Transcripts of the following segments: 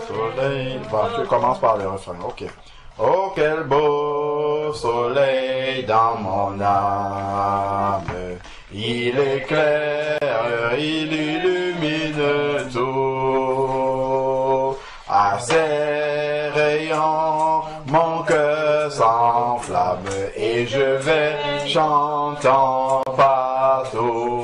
Soleil. Bon, tu commences par le refrain. Ok. Oh, quel beau soleil dans mon âme. Il éclaire, il illumine tout. À ses rayons, mon cœur s'enflamme et je vais chantant partout.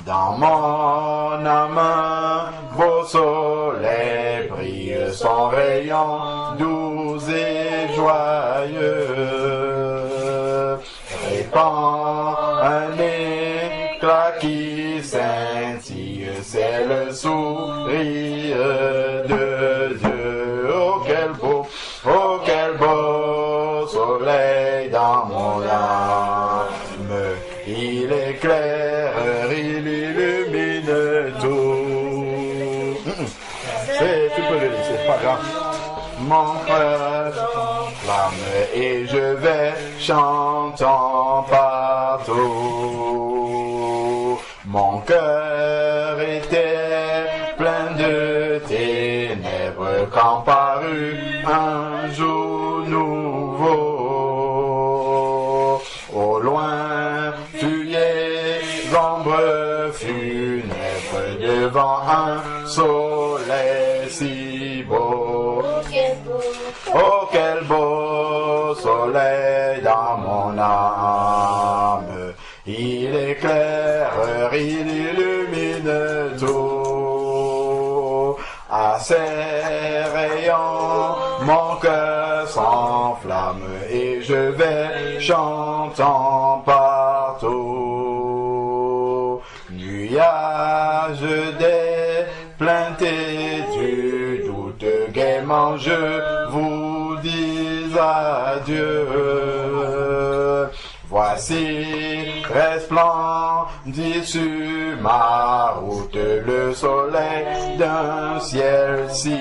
Dans mon âme, beau soleil brille, son rayon doux et joyeux répand un éclat qui scintille, c'est le sourire de Dieu. Oh quel beau soleil dans mon âme, il éclaire, il illumine tout. Tu peux le laisser, pas grave. Mon cœur flamme et je vais chantant partout. Mon cœur était plein de ténèbres quand parut un jour nouveau. Au loin fuyait l'ombre funèbre devant un soleil si beau. Oh quel beau soleil dans mon âme, il éclaire, il illumine tout. À ses rayons, mon cœur s'enflamme et je vais chantant partout. Nuages des plaintes et du doute gaiement je vous dis adieu. Voici resplendit sur ma route le soleil d'un ciel si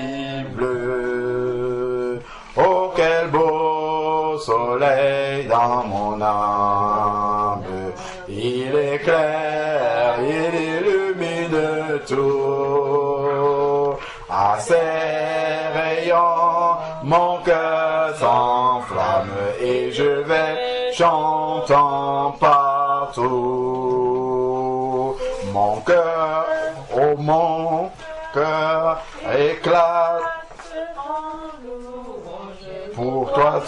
bleu. Oh quel beau soleil dans mon âme, il éclaire, il illumine tout. À ses rayons, mon cœur s'enflamme et je vais chantant partout. Mon cœur, oh mon cœur éclate pour toi,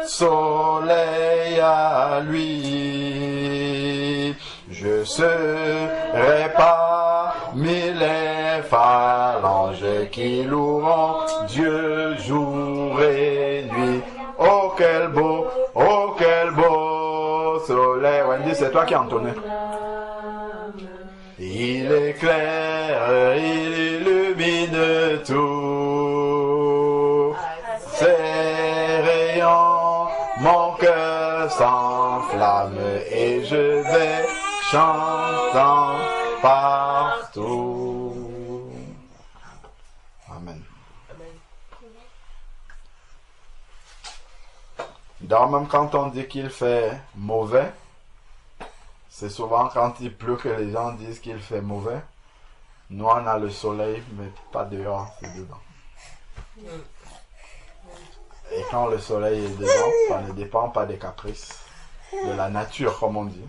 soleil à lui. Je serai parmi les phalanges qui loueront Dieu jour et nuit. Oh quel beau soleil. Wendy, c'est toi qui entonnais. Il éclaire, il illumine tout. Ses rayons, mon cœur s'enflamme et je vais chantant partout. Amen. Donc même quand on dit qu'il fait mauvais, c'est souvent quand il pleut que les gens disent qu'il fait mauvais. Nous on a le soleil, mais pas dehors, c'est dedans. Et quand le soleil est dedans, ça ne dépend pas des caprices de la nature, comme on dit.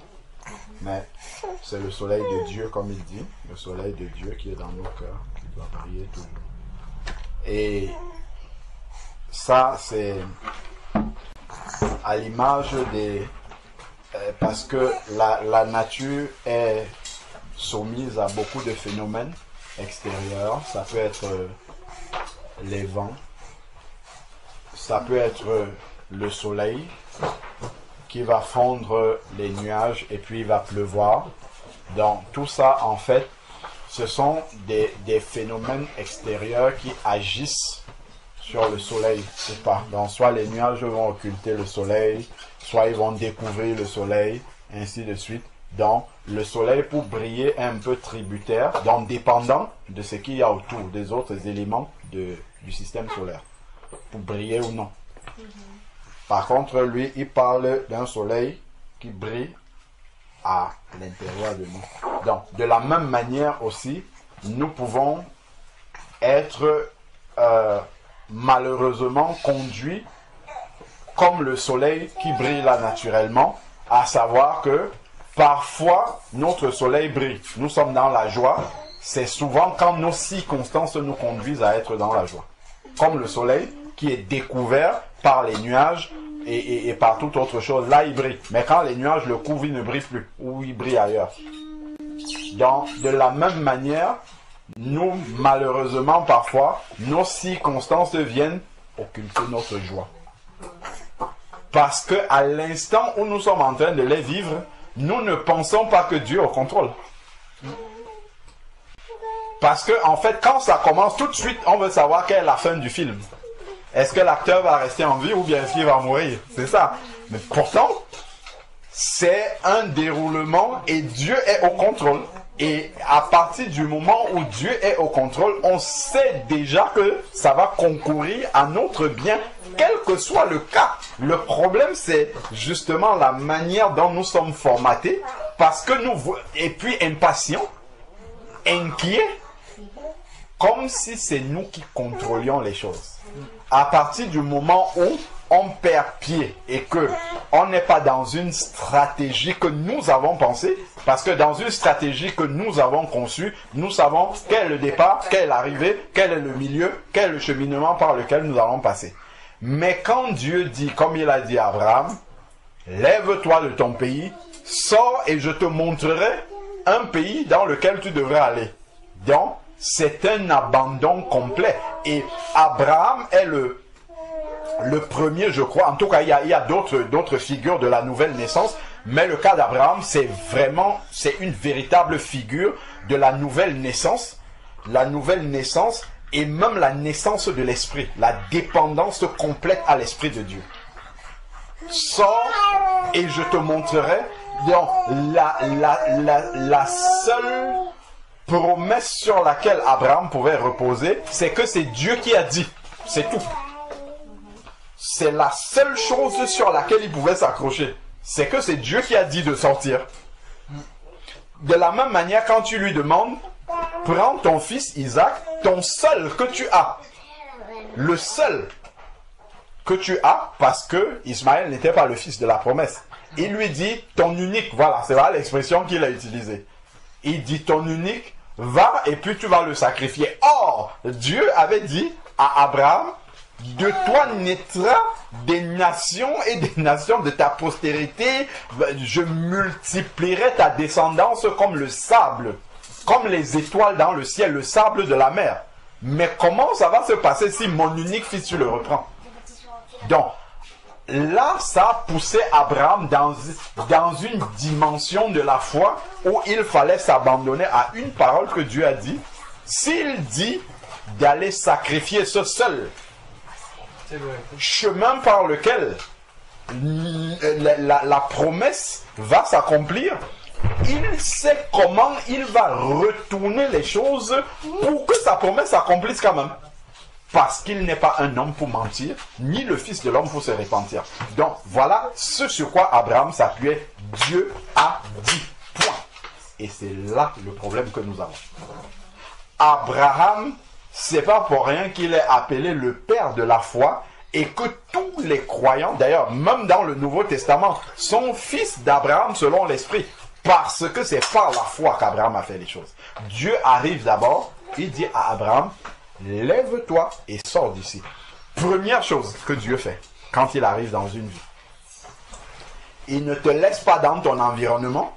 Mais c'est le soleil de Dieu, comme il dit. Le soleil de Dieu qui est dans nos cœurs, qui doit briller toujours. Et ça, c'est à l'image des... parce que la nature est soumise à beaucoup de phénomènes extérieurs. Ça peut être les vents. Ça peut être le soleil qui va fondre les nuages et puis il va pleuvoir. Donc tout ça en fait, ce sont des phénomènes extérieurs qui agissent sur le soleil ou pas. Donc soit les nuages vont occulter le soleil, soit ils vont découvrir le soleil, ainsi de suite. Donc le soleil pour briller est un peu tributaire, donc dépendant de ce qu'il y a autour des autres éléments du système solaire, pour briller ou non. Par contre, lui, il parle d'un soleil qui brille à l'intérieur de nous. Donc, de la même manière aussi, nous pouvons être malheureusement conduits comme le soleil qui brille là naturellement, à savoir que parfois notre soleil brille. Nous sommes dans la joie, c'est souvent quand nos circonstances nous conduisent à être dans la joie. Comme le soleil qui est découvert par les nuages et par toute autre chose, là il brille. Mais quand les nuages le couvrent, il ne brille plus, ou il brille ailleurs. Donc, de la même manière, nous, malheureusement, parfois, nos circonstances viennent occulter notre joie. Parce que à l'instant où nous sommes en train de les vivre, nous ne pensons pas que Dieu est au contrôle. Parce que, en fait, quand ça commence, tout de suite, on veut savoir quelle est la fin du film. Est-ce que l'acteur va rester en vie ou bien est-ce qu'il va mourir? C'est ça. Mais pourtant, c'est un déroulement et Dieu est au contrôle. Et à partir du moment où Dieu est au contrôle, on sait déjà que ça va concourir à notre bien, quel que soit le cas. Le problème, c'est justement la manière dont nous sommes formatés, parce que nous, et puis impatients, inquiets, comme si c'est nous qui contrôlions les choses. À partir du moment où on perd pied et que on n'est pas dans une stratégie que nous avons pensée, parce que dans une stratégie que nous avons conçue, nous savons quel est le départ, quelle est l'arrivée, quel est le milieu, quel est le cheminement par lequel nous allons passer. Mais quand Dieu dit, comme il a dit à Abraham, lève-toi de ton pays, sors et je te montrerai un pays dans lequel tu devrais aller. Donc, c'est un abandon complet. Et Abraham est le premier, je crois. En tout cas, il y a d'autres figures de la nouvelle naissance. Mais le cas d'Abraham, c'est une véritable figure de la nouvelle naissance. La nouvelle naissance et même la naissance de l'esprit. La dépendance complète à l'esprit de Dieu. Sors et je te montrerai. Donc, la seule promesse sur laquelle Abraham pouvait reposer, c'est que c'est Dieu qui a dit. C'est tout. C'est la seule chose sur laquelle il pouvait s'accrocher. C'est que c'est Dieu qui a dit de sortir. De la même manière, quand tu lui demandes, prends ton fils Isaac, ton seul que tu as. Le seul que tu as, parce que Ismaël n'était pas le fils de la promesse. Il lui dit, ton unique, voilà, c'est là l'expression qu'il a utilisée. Il dit, ton unique, va et puis tu vas le sacrifier. Or, Dieu avait dit à Abraham, de toi naîtra des nations et des nations de ta postérité. Je multiplierai ta descendance comme le sable, comme les étoiles dans le ciel, le sable de la mer. Mais comment ça va se passer si mon unique fils tu le reprends? Donc, là, ça a poussé Abraham dans une dimension de la foi où il fallait s'abandonner à une parole que Dieu a dit. S'il dit d'aller sacrifier ce seul chemin par lequel la promesse va s'accomplir, il sait comment il va retourner les choses pour que sa promesse s'accomplisse quand même. Parce qu'il n'est pas un homme pour mentir, ni le fils de l'homme pour se repentir. Donc voilà ce sur quoi Abraham s'appuyait. Dieu a dit. Point. Et c'est là le problème que nous avons. Abraham, c'est pas pour rien qu'il est appelé le père de la foi et que tous les croyants, d'ailleurs même dans le Nouveau Testament, sont fils d'Abraham selon l'esprit. Parce que c'est par la foi qu'Abraham a fait les choses. Dieu arrive d'abord, il dit à Abraham, lève-toi et sors d'ici. Première chose que Dieu fait quand il arrive dans une vie. Il ne te laisse pas dans ton environnement.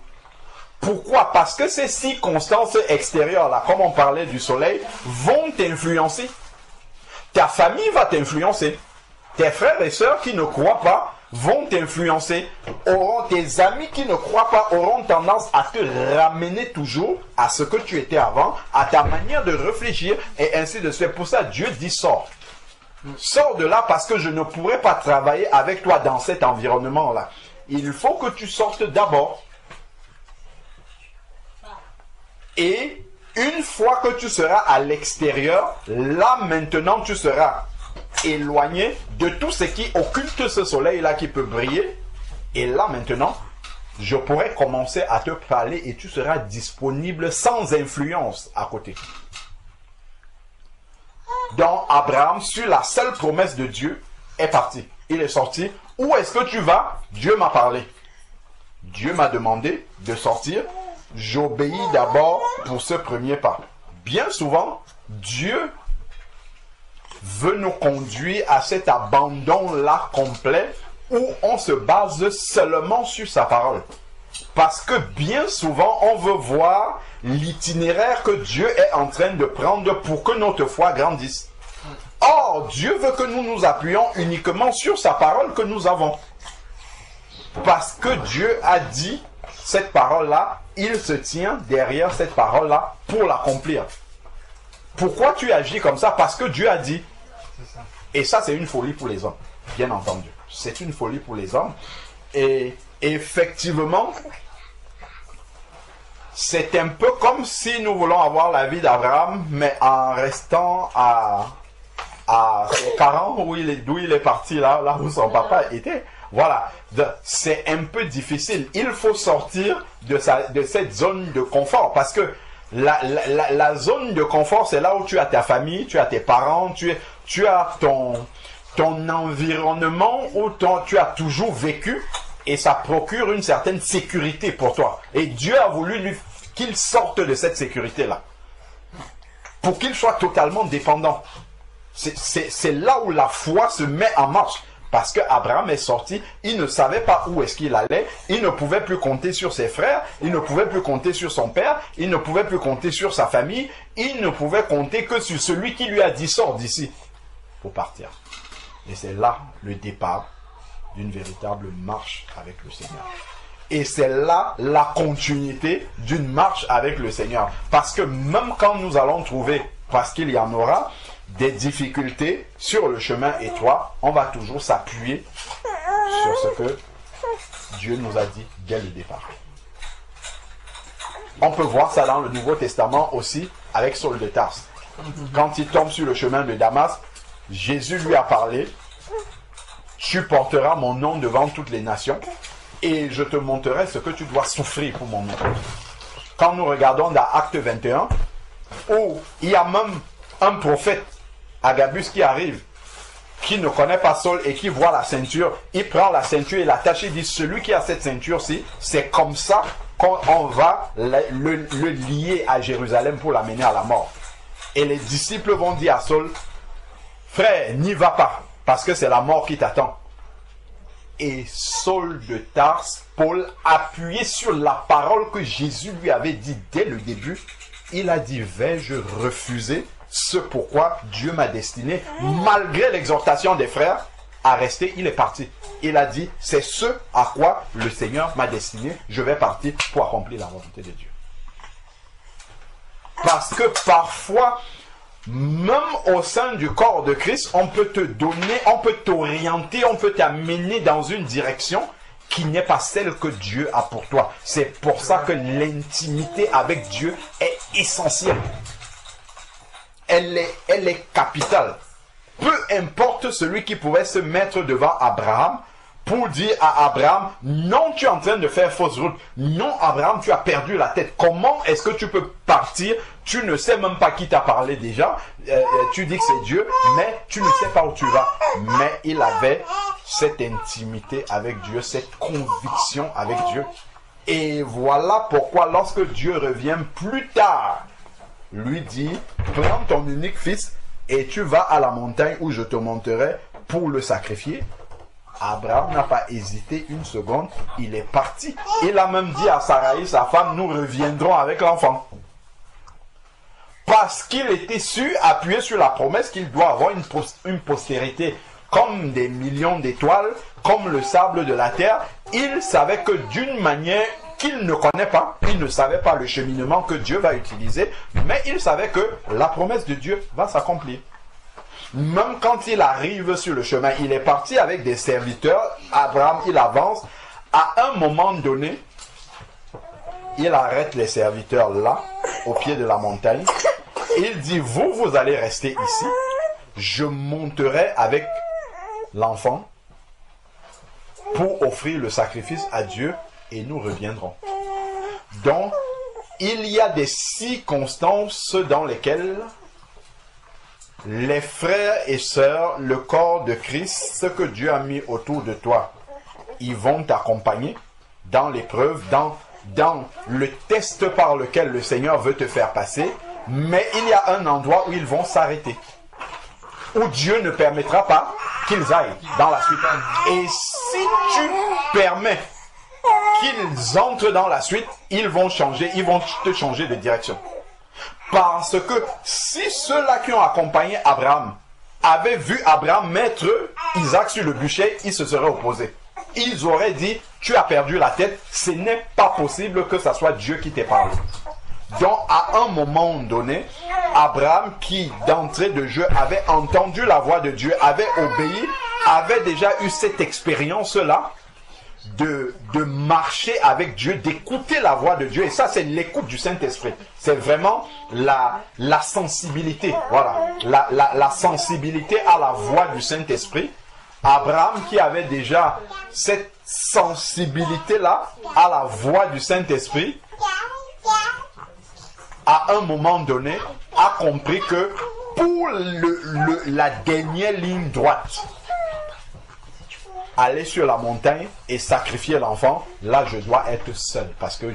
Pourquoi? Parce que ces circonstances extérieures-là, comme on parlait du soleil, vont t'influencer. Ta famille va t'influencer. Tes frères et sœurs qui ne croient pas vont t'influencer. Tes amis qui ne croient pas auront tendance à te ramener toujours à ce que tu étais avant, à ta manière de réfléchir, et ainsi de suite. Pour ça, Dieu dit sors. Sors de là parce que je ne pourrai pas travailler avec toi dans cet environnement-là. Il faut que tu sortes d'abord. Et une fois que tu seras à l'extérieur, là maintenant tu seras éloigné de tout ce qui occulte ce soleil-là qui peut briller. Et là maintenant, je pourrais commencer à te parler et tu seras disponible sans influence à côté. Donc Abraham, sur la seule promesse de Dieu, est parti. Il est sorti. Où est-ce que tu vas? Dieu m'a parlé. Dieu m'a demandé de sortir. J'obéis d'abord pour ce premier pas. Bien souvent, Dieu veut nous conduire à cet abandon-là complet où on se base seulement sur sa parole. Parce que bien souvent, on veut voir l'itinéraire que Dieu est en train de prendre pour que notre foi grandisse. Or, Dieu veut que nous nous appuyions uniquement sur sa parole que nous avons. Parce que Dieu a dit cette parole-là, il se tient derrière cette parole-là pour l'accomplir. Pourquoi tu agis comme ça? Parce que Dieu a dit. Et ça, c'est une folie pour les hommes, bien entendu. C'est une folie pour les hommes. Et effectivement, c'est un peu comme si nous voulons avoir la vie d'Abraham, mais en restant à ses parents, d'où il est parti, là où son papa était. Voilà, c'est un peu difficile. Il faut sortir de cette zone de confort, parce que la zone de confort, c'est là où tu as ta famille, tu as tes parents, tu as ton environnement où tu as toujours vécu, et ça procure une certaine sécurité pour toi. Et Dieu a voulu qu'il sorte de cette sécurité-là, pour qu'il soit totalement dépendant. C'est là où la foi se met en marche. Parce que Abraham est sorti, il ne savait pas où est-ce qu'il allait, il ne pouvait plus compter sur ses frères, il ne pouvait plus compter sur son père, il ne pouvait plus compter sur sa famille, il ne pouvait compter que sur celui qui lui a dit sors d'ici pour partir. Et c'est là le départ d'une véritable marche avec le Seigneur. Et c'est là la continuité d'une marche avec le Seigneur. Parce que même quand nous allons trouver, parce qu'il y en aura, des difficultés sur le chemin étroit, on va toujours s'appuyer sur ce que Dieu nous a dit dès le départ. On peut voir ça dans le Nouveau Testament aussi avec Saul de Tarse. Quand il tombe sur le chemin de Damas, Jésus lui a parlé: tu porteras mon nom devant toutes les nations et je te montrerai ce que tu dois souffrir pour mon nom. Quand nous regardons dans Acte 21, où il y a même un prophète, Agabus, qui arrive, qui ne connaît pas Saul et qui voit la ceinture, il prend la ceinture et l'attache et dit: celui qui a cette ceinture-ci, c'est comme ça qu'on va le lier à Jérusalem pour l'amener à la mort. Et les disciples vont dire à Saul: frère, n'y va pas, parce que c'est la mort qui t'attend. Et Saul de Tarse, Paul, appuyé sur la parole que Jésus lui avait dit dès le début, il a dit: vais-je refuser ce pourquoi Dieu m'a destiné, malgré l'exhortation des frères à rester? Il est parti. Il a dit: c'est ce à quoi le Seigneur m'a destiné, je vais partir pour accomplir la volonté de Dieu. Parce que parfois, même au sein du corps de Christ, on peut te donner, on peut t'orienter, on peut t'amener dans une direction qui n'est pas celle que Dieu a pour toi. C'est pour ça que l'intimité avec Dieu est essentielle. Elle est capitale. Peu importe celui qui pouvait se mettre devant Abraham pour dire à Abraham: non, tu es en train de faire fausse route. Non, Abraham, tu as perdu la tête. Comment est-ce que tu peux partir? Tu ne sais même pas qui t'a parlé déjà. Tu dis que c'est Dieu, mais tu ne sais pas où tu vas. Mais il avait cette intimité avec Dieu, cette conviction avec Dieu. Et voilà pourquoi lorsque Dieu revient plus tard, lui dit: prends ton unique fils et tu vas à la montagne où je te montrerai pour le sacrifier. Abraham n'a pas hésité une seconde, il est parti. Il a même dit à Sarai, sa femme: nous reviendrons avec l'enfant. Parce qu'il était sûr, appuyé sur la promesse qu'il doit avoir une postérité comme des millions d'étoiles, comme le sable de la terre. Il savait que d'une manière qu'il ne connaît pas, il ne savait pas le cheminement que Dieu va utiliser, mais il savait que la promesse de Dieu va s'accomplir. Même quand il arrive sur le chemin, il est parti avec des serviteurs. Abraham, il avance. À un moment donné, il arrête les serviteurs là, au pied de la montagne. Il dit: vous allez rester ici. Je monterai avec l'enfant pour offrir le sacrifice à Dieu. et nous reviendrons. Donc, il y a des circonstances dans lesquelles les frères et sœurs, le corps de Christ, ce que Dieu a mis autour de toi, ils vont t'accompagner dans l'épreuve, dans le test par lequel le Seigneur veut te faire passer, mais il y a un endroit où ils vont s'arrêter, où Dieu ne permettra pas qu'ils aillent dans la suite. Et si tu permets qu'ils entrent dans la suite, ils vont te changer de direction. Parce que si ceux-là qui ont accompagné Abraham avaient vu Abraham mettre Isaac sur le bûcher, ils se seraient opposés. Ils auraient dit, tu as perdu la tête, ce n'est pas possible que ce soit Dieu qui t'ait parlé. Donc à un moment donné, Abraham, qui d'entrée de jeu avait entendu la voix de Dieu, avait obéi, avait déjà eu cette expérience-là de marcher avec Dieu, d'écouter la voix de Dieu. Et ça, c'est l'écoute du Saint-Esprit. C'est vraiment la sensibilité. Voilà. La sensibilité à la voix du Saint-Esprit. Abraham, qui avait déjà cette sensibilité-là à la voix du Saint-Esprit, à un moment donné, a compris que pour la dernière ligne droite, aller sur la montagne et sacrifier l'enfant, là je dois être seul, parce que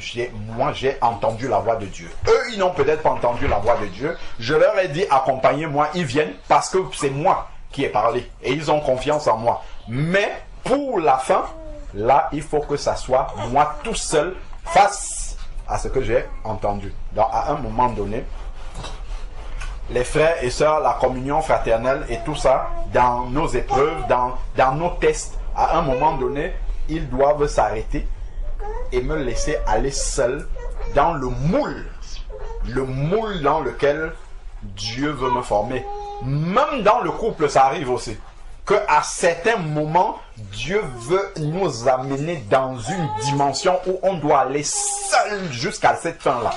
moi j'ai entendu la voix de Dieu. Eux, ils n'ont peut-être pas entendu la voix de Dieu. Je leur ai dit, accompagnez-moi, ils viennent, parce que c'est moi qui ai parlé, et ils ont confiance en moi. Mais pour la fin, là, il faut que ça soit moi tout seul, face à ce que j'ai entendu. Donc à un moment donné, les frères et sœurs, la communion fraternelle et tout ça, dans nos épreuves, dans nos tests, à un moment donné, ils doivent s'arrêter et me laisser aller seul dans le moule dans lequel Dieu veut me former. Même dans le couple, ça arrive aussi. Qu'à certains moments, Dieu veut nous amener dans une dimension où on doit aller seul jusqu'à cette fin-là.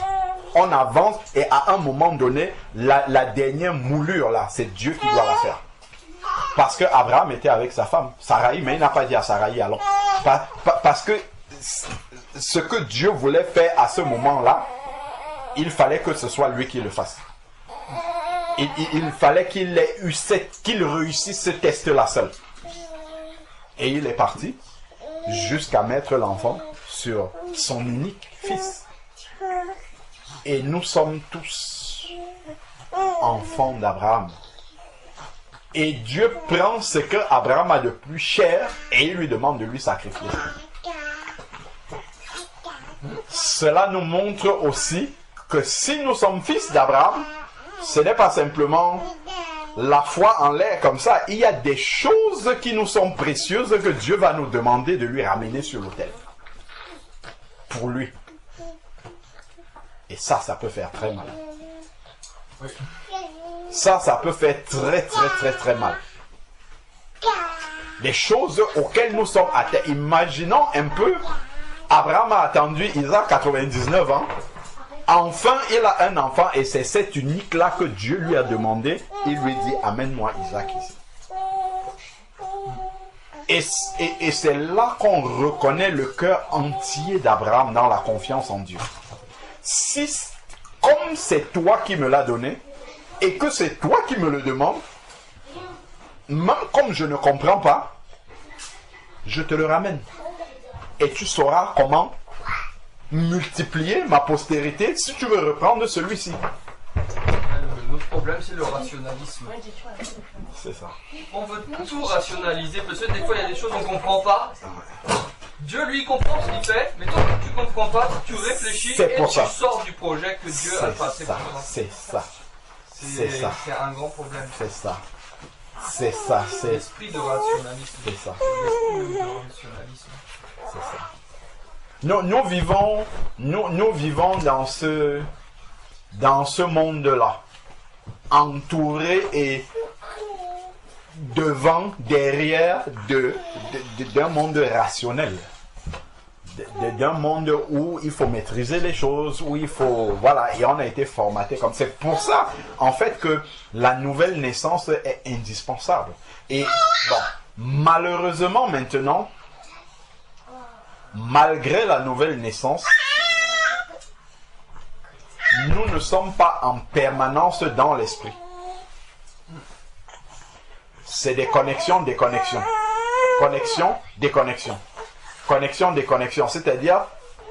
On avance et à un moment donné, la dernière moulure là, c'est Dieu qui doit la faire. Parce que Abraham était avec sa femme, Sarai, mais il n'a pas dit à Sarai alors. Parce que ce que Dieu voulait faire à ce moment-là, il fallait que ce soit lui qui le fasse. Il fallait qu'il réussisse ce test-là seul. Et il est parti jusqu'à mettre l'enfant sur son unique fils. Et nous sommes tous enfants d'Abraham. Et Dieu prend ce que Abraham a de plus cher et il lui demande de lui sacrifier. Cela nous montre aussi que si nous sommes fils d'Abraham, ce n'est pas simplement la foi en l'air comme ça. Il y a des choses qui nous sont précieuses que Dieu va nous demander de lui ramener sur l'autel. Pour lui. Et ça peut faire très mal. Ça peut faire très mal. Les choses auxquelles nous sommes atteints. Imaginons un peu, Abraham a attendu Isaac 99 ans. Enfin, il a un enfant et c'est cet unique-là que Dieu lui a demandé. Il lui dit, amène-moi Isaac ici. Et c'est là qu'on reconnaît le cœur entier d'Abraham dans la confiance en Dieu. Si, comme c'est toi qui me l'as donné, et que c'est toi qui me le demandes, même comme je ne comprends pas, je te le ramène. Et tu sauras comment multiplier ma postérité si tu veux reprendre celui-ci. Notre problème, c'est le rationalisme. C'est ça. On veut tout rationaliser, parce que des fois, il y a des choses qu'on ne comprend pas. Dieu, lui, comprend ce qu'il fait, mais toi, tu ne comprends pas, tu réfléchis et tu sors du projet que Dieu a passé pour toi. C'est ça. C'est un grand problème. C'est ça. C'est ça. C'est l'esprit de rationalisme. C'est ça. L'esprit de rationalisme. C'est ça. Nous vivons dans ce monde-là, entourés et devant, derrière d'un monde rationnel. D'un monde où il faut maîtriser les choses, où il faut... Voilà, et on a été formaté comme... C'est pour ça, en fait, que la nouvelle naissance est indispensable. Et, bon, malheureusement, maintenant, malgré la nouvelle naissance, nous ne sommes pas en permanence dans l'esprit. C'est des connexions, déconnexions. Connexion, déconnexion. Connexion, déconnexion. C'est-à-dire,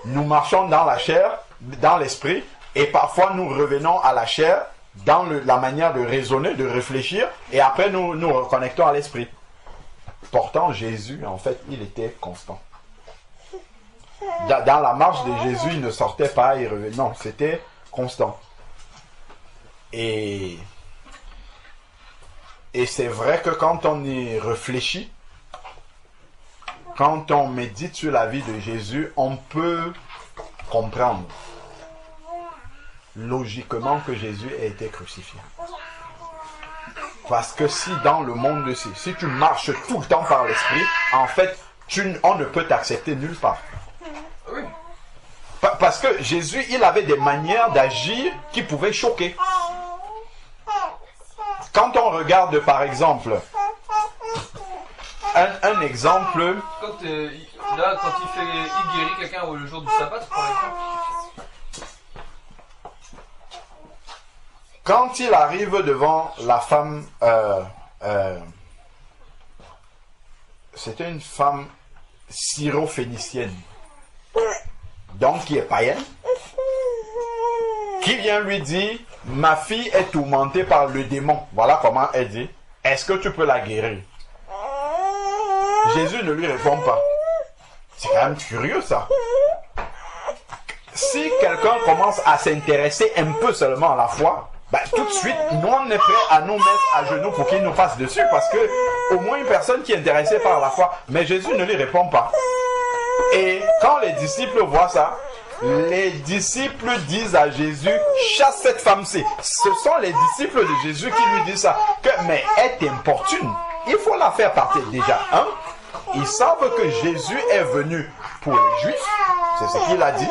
nous marchons dans la chair, dans l'esprit, et parfois nous revenons à la chair dans la manière de raisonner, de réfléchir, et après nous nous reconnectons à l'esprit. Pourtant, Jésus, en fait, il était constant. Dans la marche de Jésus, il ne sortait pas, il revenait. Non, c'était constant. Et c'est vrai que quand on y réfléchit, quand on médite sur la vie de Jésus, on peut comprendre logiquement que Jésus a été crucifié. Parce que si dans le monde si tu marches tout le temps par l'esprit, en fait, on ne peut t'accepter nulle part. Oui. Parce que Jésus, il avait des manières d'agir qui pouvaient choquer. Quand on regarde, par exemple, un exemple... Quand il guérit quelqu'un le jour du sabbat, par exemple. Quand il arrive devant la femme, c'était une femme syro-phénicienne, donc qui est païenne, qui vient lui dire, ma fille est tourmentée par le démon. Voilà comment elle dit, est-ce que tu peux la guérir? Jésus ne lui répond pas. C'est quand même curieux ça. Si quelqu'un commence à s'intéresser un peu seulement à la foi, tout de suite, nous on est prêt à nous mettre à genoux pour qu'il nous passe dessus, parce que au moins une personne qui est intéressée par la foi, mais Jésus ne lui répond pas. Et quand les disciples voient ça, les disciples disent à Jésus, chasse cette femme-ci. Ce sont les disciples de Jésus qui lui disent ça, mais elle t'importune, il faut la faire partir déjà. Ils savent que Jésus est venu pour les Juifs, c'est ce qu'il a dit,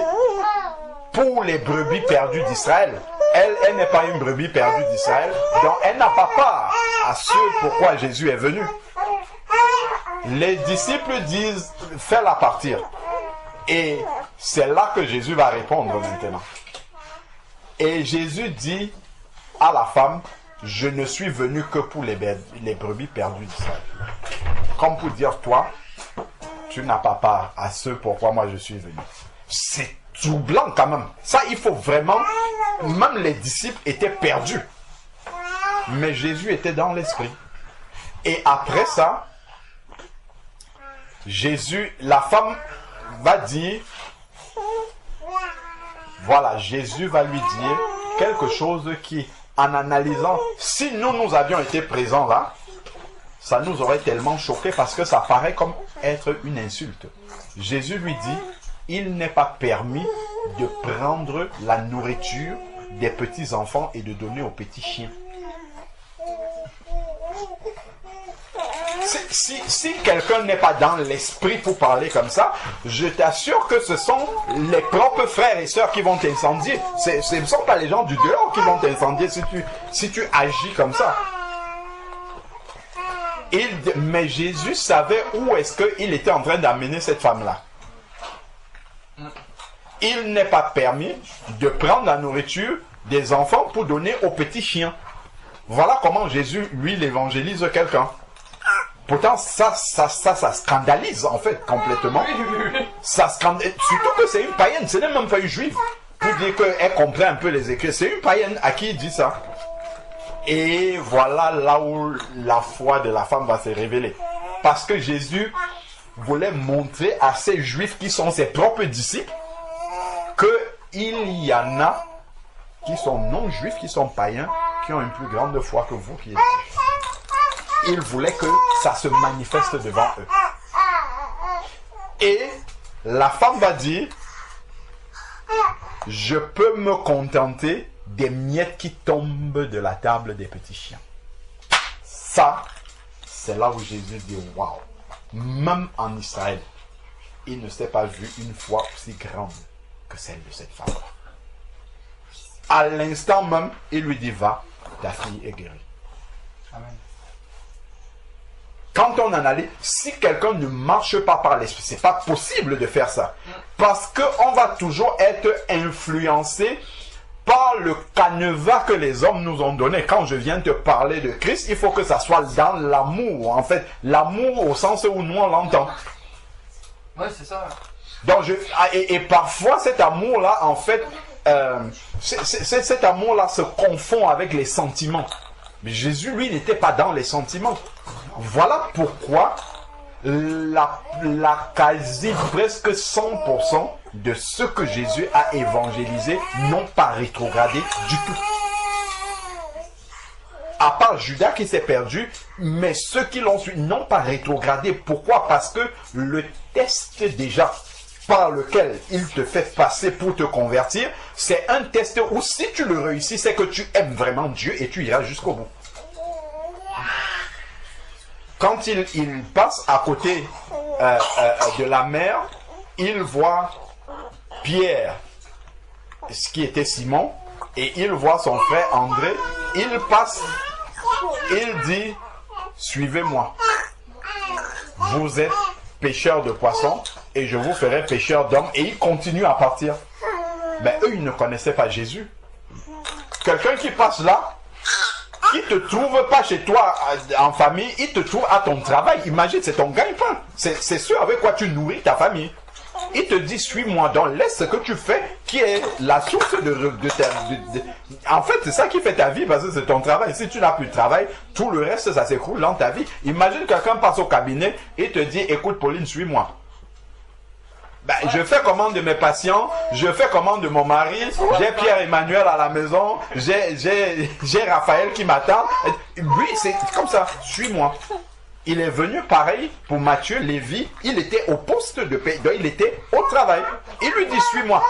pour les brebis perdues d'Israël. Elle n'est pas une brebis perdue d'Israël, donc elle n'a pas part à ce pourquoi Jésus est venu. Les disciples disent, fais-la partir. Et c'est là que Jésus va répondre maintenant. Et Jésus dit à la femme, je ne suis venu que pour les brebis perdues d'Israël. Comme pour dire, toi, tu n'as pas part à ce pourquoi moi je suis venu. C'est troublant quand même. Ça, il faut vraiment... Même les disciples étaient perdus. Mais Jésus était dans l'esprit. Et après ça, la femme va dire... Voilà, Jésus va lui dire quelque chose qui, en analysant, si nous avions été présents là, ça nous aurait tellement choqué parce que ça paraît comme être une insulte. Jésus lui dit, il n'est pas permis de prendre la nourriture des petits enfants et de donner aux petits chiens. Si quelqu'un n'est pas dans l'esprit pour parler comme ça, je t'assure que ce sont les propres frères et sœurs qui vont t'incendier. Ce ne sont pas les gens du dehors qui vont t'incendier si tu agis comme ça. Mais Jésus savait où est-ce qu'il était en train d'amener cette femme-là. Il n'est pas permis de prendre la nourriture des enfants pour donner aux petits chiens. Voilà comment Jésus, lui, l'évangélise quelqu'un. Pourtant, ça scandalise, en fait, complètement. Ça scandalise, surtout que c'est une païenne, ce n'est même pas une juive. Pour dire qu'elle comprend un peu les écrits. C'est une païenne à qui il dit ça. Et voilà là où la foi de la femme va se révéler. Parce que Jésus voulait montrer à ces juifs qui sont ses propres disciples qu'il y en a qui sont non-juifs, qui sont païens, qui ont une plus grande foi que vous qui êtes juifs. Il voulait que ça se manifeste devant eux. Et la femme va dire, je peux me contenter des miettes qui tombent de la table des petits chiens. Ça, c'est là où Jésus dit, waouh, même en Israël, il ne s'est pas vu une foi aussi grande que celle de cette femme. À l'instant même, il lui dit, va, ta fille est guérie. Amen. quand on analyse, si quelqu'un ne marche pas par l'esprit, c'est pas possible de faire ça. Parce qu'on va toujours être influencé par le canevas que les hommes nous ont donné. Quand je viens te parler de Christ, il faut que ça soit dans l'amour. En fait, l'amour au sens où nous on l'entend. Ouais, c'est ça. Donc et parfois cet amour-là, en fait, cet amour-là se confond avec les sentiments. Mais Jésus, lui, n'était pas dans les sentiments. Voilà pourquoi la quasi presque 100% de ceux que Jésus a évangélisés n'ont pas rétrogradé du tout. À part Judas qui s'est perdu, mais ceux qui l'ont suivi n'ont pas rétrogradé. Pourquoi? Parce que le test déjà par lequel il te fait passer pour te convertir, c'est un test où si tu le réussis, c'est que tu aimes vraiment Dieu et tu iras jusqu'au bout. Quand il passe à côté de la mer, il voit Pierre, ce qui était Simon, et il voit son frère André. Il passe, il dit, suivez-moi. Vous êtes pêcheurs de poissons et je vous ferai pêcheurs d'hommes. Et il continue à partir. Mais eux, ils ne connaissaient pas Jésus. Quelqu'un qui passe là, qui ne te trouve pas chez toi en famille, il te trouve à ton travail. Imagine, c'est ton gagne-pain. C'est ce avec quoi tu nourris ta famille. Il te dit, suis-moi, donc laisse ce que tu fais, qui est la source En fait, c'est ça qui fait ta vie, parce que c'est ton travail. Si tu n'as plus de travail, tout le reste, ça s'écroule dans ta vie. Imagine quelqu'un passe au cabinet et te dit, écoute Pauline, suis-moi. Ben, je fais commande de mes patients, je fais commande de mon mari, j'ai Pierre-Emmanuel à la maison, j'ai Raphaël qui m'attend. Lui, c'est comme ça, suis-moi. Il est venu pareil pour Matthieu, Lévi, il était au poste de paix, donc il était au travail. Il lui dit, suis-moi.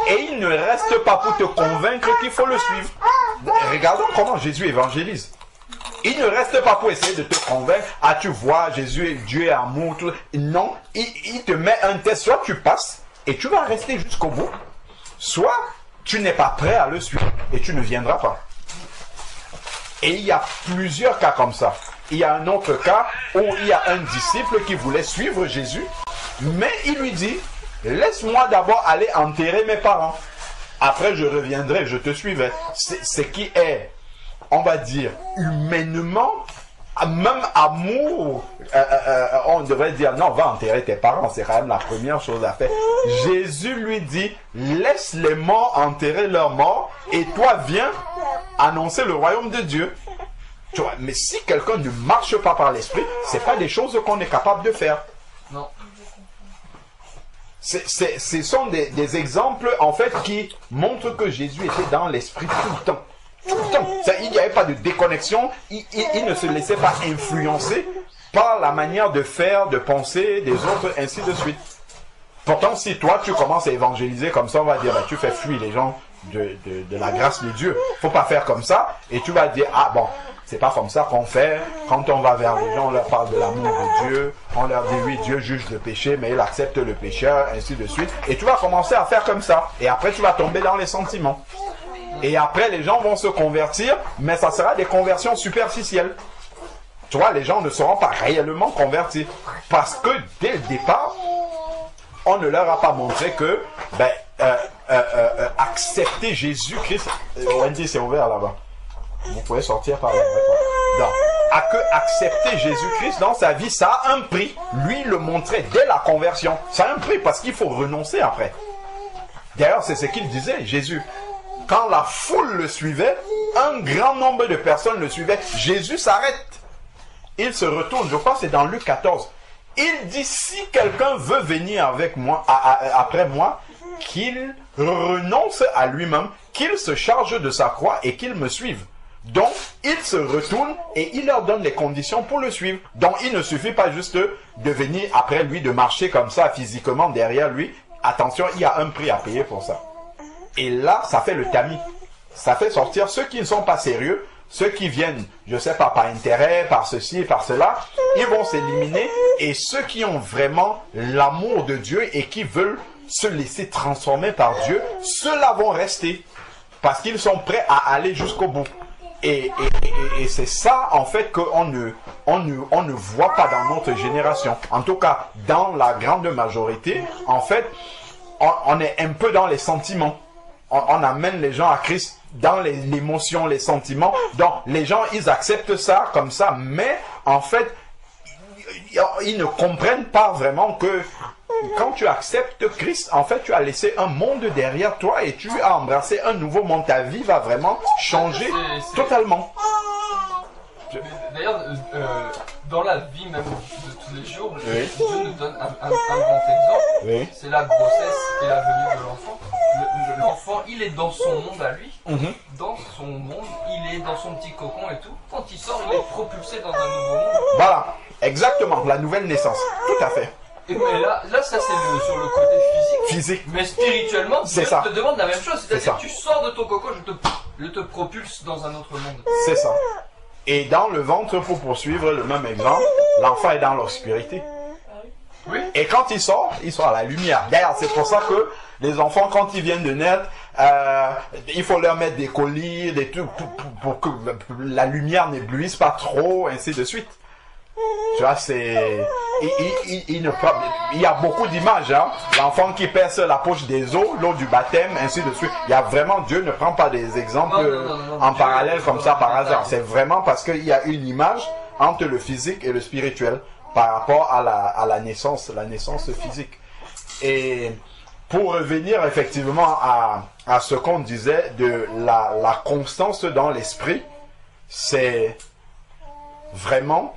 Et il ne reste pas pour te convaincre qu'il faut le suivre. Regardons comment Jésus évangélise. Il ne reste pas pour essayer de te convaincre. Ah, tu vois, Jésus, Dieu est amour. Tout. Non, il te met un test. Soit tu passes et tu vas rester jusqu'au bout. Soit tu n'es pas prêt à le suivre et tu ne viendras pas. Et il y a plusieurs cas comme ça. Il y a un autre cas où il y a un disciple qui voulait suivre Jésus, mais il lui dit, laisse-moi d'abord aller enterrer mes parents. Après, je reviendrai, je te suivrai. Ce qui est, on va dire, humainement, même amour, on devrait dire, non, va enterrer tes parents, c'est quand même la première chose à faire. Jésus lui dit, laisse les morts enterrer leurs morts, et toi viens annoncer le royaume de Dieu. Tu vois, mais si quelqu'un ne marche pas par l'esprit, c'est pas des choses qu'on est capable de faire. Non. Ce sont des exemples, en fait, qui montrent que Jésus était dans l'esprit tout le temps. Tout le temps. Il n'y avait pas de déconnexion. Il ne se laissait pas influencer par la manière de faire, de penser des autres, ainsi de suite. Pourtant, si toi, tu commences à évangéliser comme ça, on va dire, bah, tu fais fuir les gens de la grâce de Dieu. Faut pas faire comme ça. Et tu vas dire, ah bon, c'est pas comme ça qu'on fait. Quand on va vers les gens, on leur parle de l'amour de Dieu. On leur dit, oui, Dieu juge le péché, mais il accepte le pécheur, ainsi de suite. Et tu vas commencer à faire comme ça. Et après, tu vas tomber dans les sentiments. Et après, les gens vont se convertir, mais ça sera des conversions superficielles. Tu vois, les gens ne seront pas réellement convertis. Parce que, dès le départ, on ne leur a pas montré que, accepter Jésus-Christ... Wendy, c'est ouvert là-bas. Vous pouvez sortir par là. Donc, accepter Jésus-Christ dans sa vie, ça a un prix. Lui, il le montrait dès la conversion. Ça a un prix parce qu'il faut renoncer après. D'ailleurs, c'est ce qu'il disait, Jésus. Quand la foule le suivait, un grand nombre de personnes le suivaient. Jésus s'arrête. Il se retourne. Je crois que c'est dans Luc 14. Il dit, si quelqu'un veut venir avec moi, après moi, qu'il renonce à lui-même, qu'il se charge de sa croix et qu'il me suive. Donc, il se retourne et il leur donne les conditions pour le suivre. Donc, il ne suffit pas juste de venir après lui, de marcher comme ça physiquement derrière lui. Attention, il y a un prix à payer pour ça. Et là, ça fait le tamis. Ça fait sortir ceux qui ne sont pas sérieux, ceux qui viennent, je ne sais pas, par intérêt, par ceci, par cela, ils vont s'éliminer. Et ceux qui ont vraiment l'amour de Dieu et qui veulent se laisser transformer par Dieu, ceux-là vont rester. Parce qu'ils sont prêts à aller jusqu'au bout. Et c'est ça, en fait, qu'on ne voit pas dans notre génération. En tout cas, dans la grande majorité, en fait, on est un peu dans les sentiments. On amène les gens à Christ dans l'émotion, les sentiments. Donc, les gens, ils acceptent ça comme ça, mais en fait, ils ne comprennent pas vraiment que quand tu acceptes Christ, en fait, tu as laissé un monde derrière toi et tu as embrassé un nouveau monde. Ta vie va vraiment changer totalement. D'ailleurs, dans la vie même de tous les jours, Dieu nous donne un grand exemple. C'est la grossesse et la venue de l'enfant. L'enfant, il est dans son monde à lui. Dans son monde, il est dans son petit cocon et tout. Quand il sort, il est propulsé dans un nouveau monde. Voilà, exactement, la nouvelle naissance. Tout à fait. Mais là ça c'est sur le côté physique. Mais spirituellement, Dieu te demande la même chose. C'est-à-dire que tu sors de ton cocon, je te propulse dans un autre monde. C'est ça. Et dans le ventre, pour poursuivre le même exemple, l'enfant est dans l'obscurité. Oui. Et quand il sort à la lumière. D'ailleurs, c'est pour ça que les enfants, quand ils viennent de naître, il faut leur mettre des colliers, des trucs pour que la lumière n'éblouisse pas trop, ainsi de suite. Tu vois, c'est... Il y a beaucoup d'images, hein. L'enfant qui perce la poche des os, l'eau du baptême, ainsi de suite. Il y a vraiment... Dieu ne prend pas des exemples en parallèle comme ça par hasard. C'est vraiment parce qu'il y a une image entre le physique et le spirituel par rapport à la naissance physique. Et pour revenir effectivement à ce qu'on disait de la constance dans l'esprit, c'est vraiment...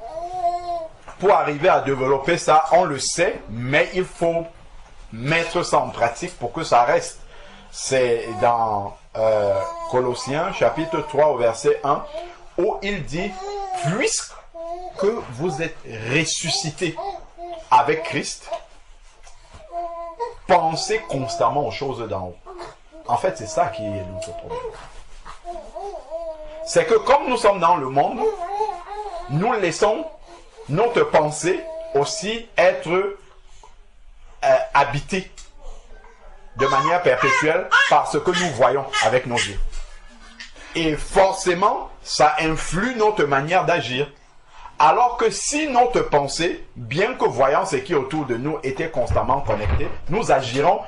Pour arriver à développer ça, on le sait, mais il faut mettre ça en pratique pour que ça reste. C'est dans Colossiens, chapitre 3, au verset 1, où il dit « Puisque vous êtes ressuscités avec Christ, pensez constamment aux choses d'en haut. » En fait, c'est ça qui est notre problème. C'est que comme nous sommes dans le monde, nous laissons notre pensée aussi être habitée de manière perpétuelle par ce que nous voyons avec nos yeux. Et forcément, ça influe notre manière d'agir. Alors que si notre pensée, bien que voyant ce qui est autour de nous, était constamment connectée, nous agirons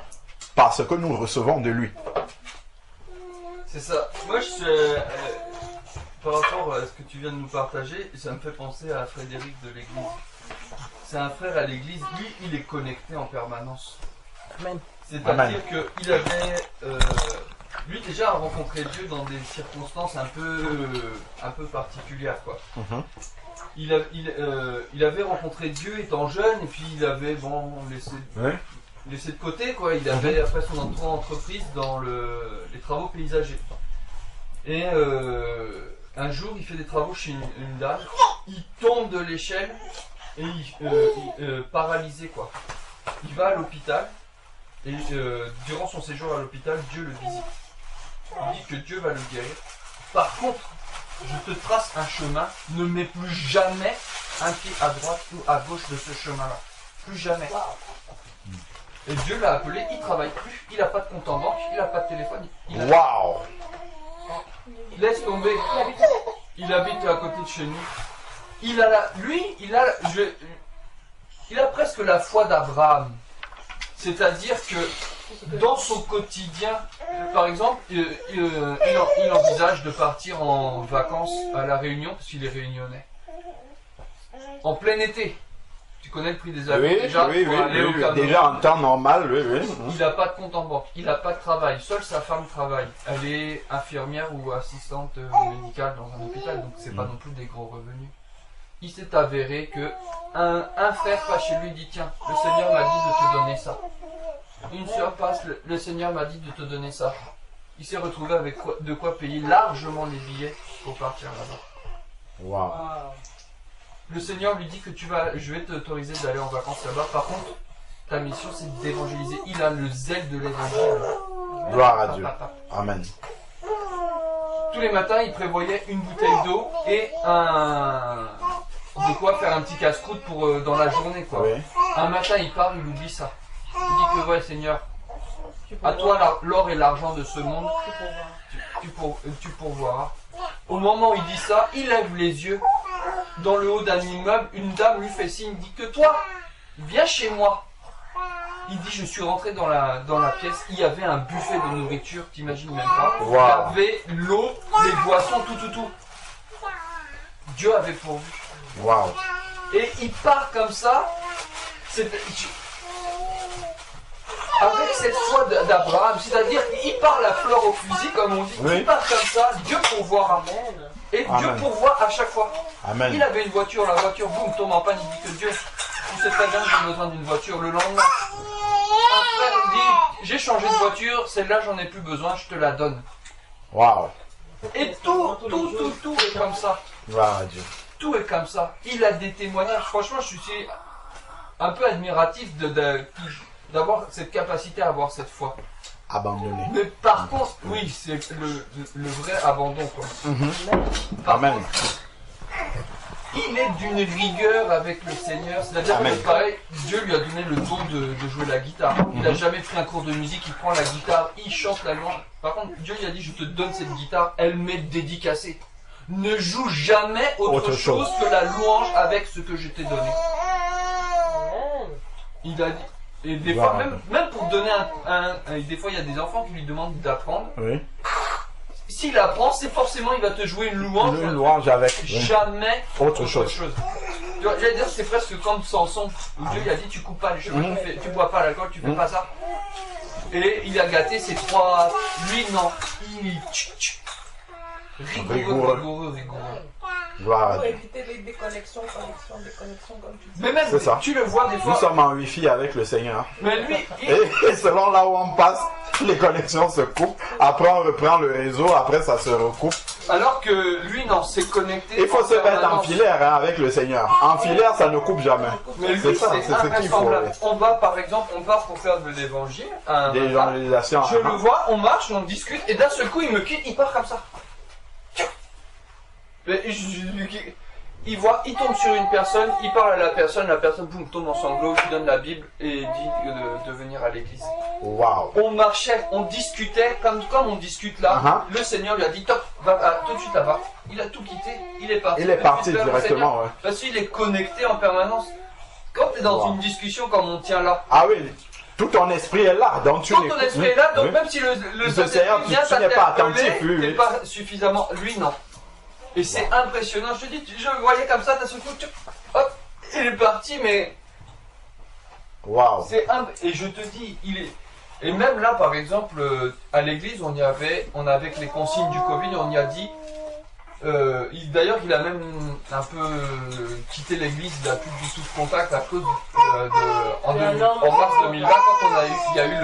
par ce que nous recevons de lui. C'est ça. Moi, par rapport à ce que tu viens de nous partager, ça me fait penser à Frédéric de l'église. C'est un frère à l'église, lui, il est connecté en permanence. Amen. C'est-à-dire qu'il avait, lui déjà a rencontré Dieu dans des circonstances un peu particulières, quoi. Il avait rencontré Dieu étant jeune, et puis il avait laissé de côté, quoi. Il avait après son entreprise dans les travaux paysagers. Et un jour, il fait des travaux chez une dame, il tombe de l'échelle et paralysé, quoi. Il va à l'hôpital et durant son séjour à l'hôpital, Dieu le visite. Il dit que Dieu va le guérir. Par contre, je te trace un chemin, ne mets plus jamais un pied à droite ou à gauche de ce chemin-là. Plus jamais. Et Dieu l'a appelé, il travaille plus, il n'a pas de compte en banque, il n'a pas de téléphone. Waouh! Laisse tomber. Il habite à côté de chez nous. Il a presque la foi d'Abraham. C'est-à-dire que dans son quotidien, par exemple, il envisage de partir en vacances à La Réunion, parce qu'il est réunionnais. En plein été. Tu connais le prix des avions déjà pour aller au Cameroun. Déjà en temps normal, oui. Il n'a pas de compte en banque, il n'a pas de travail, seule sa femme travaille. Elle est infirmière ou assistante médicale dans un hôpital, donc c'est pas non plus des gros revenus. Il s'est avéré que un frère passe chez lui dit tiens, le Seigneur m'a dit de te donner ça. Une sœur passe, le Seigneur m'a dit de te donner ça. Il s'est retrouvé avec de quoi payer largement les billets pour partir là-bas. Waouh. Le Seigneur lui dit que je vais t'autoriser d'aller en vacances là-bas. Par contre, ta mission c'est d'évangéliser. Il a le zèle de l'évangile. Gloire à Dieu. Amen. Tous les matins, il prévoyait une bouteille d'eau et de quoi faire un petit casse-croûte pour dans la journée, quoi. Oui. Un matin, il part, il oublie ça. Il dit que ouais, Seigneur, à toi l'or et l'argent de ce monde, tu pourvoiras. Au moment où il dit ça, il lève les yeux. Dans le haut d'un immeuble, une dame lui fait signe, dit que toi, viens chez moi. Il dit, je suis rentré dans la pièce, il y avait un buffet de nourriture, t'imagines même pas. Wow. Il y avait l'eau, les boissons, tout. Dieu avait pourvu. Waouh. Et il part comme ça. Avec cette foi d'Abraham, c'est-à-dire il part la fleur au fusil, comme on dit. Oui. Il part comme ça, Dieu pourvoira. Et Dieu Amen. pourvoit à chaque fois. Amen. Il avait une voiture, la voiture, boum, tombe en panne, il dit que Dieu, tu sais très bien que j'ai besoin d'une voiture. Le lendemain, un frère dit, j'ai changé de voiture, celle-là j'en ai plus besoin, je te la donne. Waouh. Et tout est comme ça. Gloire à Dieu. Tout est comme ça. Il a des témoignages. Franchement, je suis un peu admiratif d'avoir cette capacité à avoir cette foi. Abandonné. Mais par contre, oui, c'est le vrai abandon, quoi. Par Amen. contre, il est d'une rigueur avec le Seigneur. C'est-à-dire Amen. que pareil, Dieu lui a donné le don de jouer la guitare. Il n'a jamais pris un cours de musique, il prend la guitare, il chante la louange. Par contre, Dieu lui a dit, je te donne cette guitare, elle m'est dédicacée. Ne joue jamais autre chose que la louange avec ce que je t'ai donné. Il a dit. Et des fois, même pour donner des fois, il y a des enfants qui lui demandent d'apprendre. Oui. S'il apprend, c'est forcément, il va te jouer une louange. Une louange avec. Oui. Jamais Autre chose. Tu vois, j'allais dire, c'est presque comme Samson, où Dieu il a dit, tu coupes pas les cheveux, tu bois pas l'alcool, tu fais pas ça. Et il a gâté ses trois. Lui, non. Il. Rigoureux. Gloire à Pour Dieu. éviter les déconnexions, comme tu dis. Mais même, C'est ça. tu le vois des Nous fois. sommes en Wi-Fi avec le Seigneur. Mais lui, Et selon là où on passe, les connexions se coupent. Après, on reprend le réseau. Après, ça se recoupe. alors que lui, non, c'est connecté. Il faut se mettre en permanence. filaire avec le Seigneur. En filaire, ça ne coupe jamais. Mais lui, C'est ça, c'est c'est ce qu'il faut. invraisemblable. On va, par exemple, on part pour faire de l'évangile. D'évangélisation. Je le vois, on marche, on discute, et d'un seul coup, il me quitte, il part comme ça. Mais il voit, il tombe sur une personne, il parle à la personne boum, tombe en sanglots, il donne la Bible et dit de venir à l'église. Waouh. On marchait, on discutait, comme on discute là, le Seigneur lui a dit, top, va tout de suite là-bas. Il a tout quitté, il est parti. Il est parti Tout de suite vers le directement, Seigneur. ouais. Parce qu'il est connecté en permanence. Quand tu es dans Wow. une discussion comme on tient là, Ah oui, tout ton esprit est là. Donc tu quand ton l'écoutes. esprit est là, donc Oui. même si le Seigneur, tu n'es pas attentif, oui, t'es oui. pas suffisamment, lui non. Et c'est impressionnant, je te dis, je le voyais comme ça, d'un seul coup, hop, il est parti, mais Waouh. et je te dis, et même là, par exemple, à l'église, on avait avec les consignes du Covid, on y a dit, d'ailleurs, il a même un peu quitté l'église, il n'a plus du tout de contact à cause en mars 2020, quand il y a eu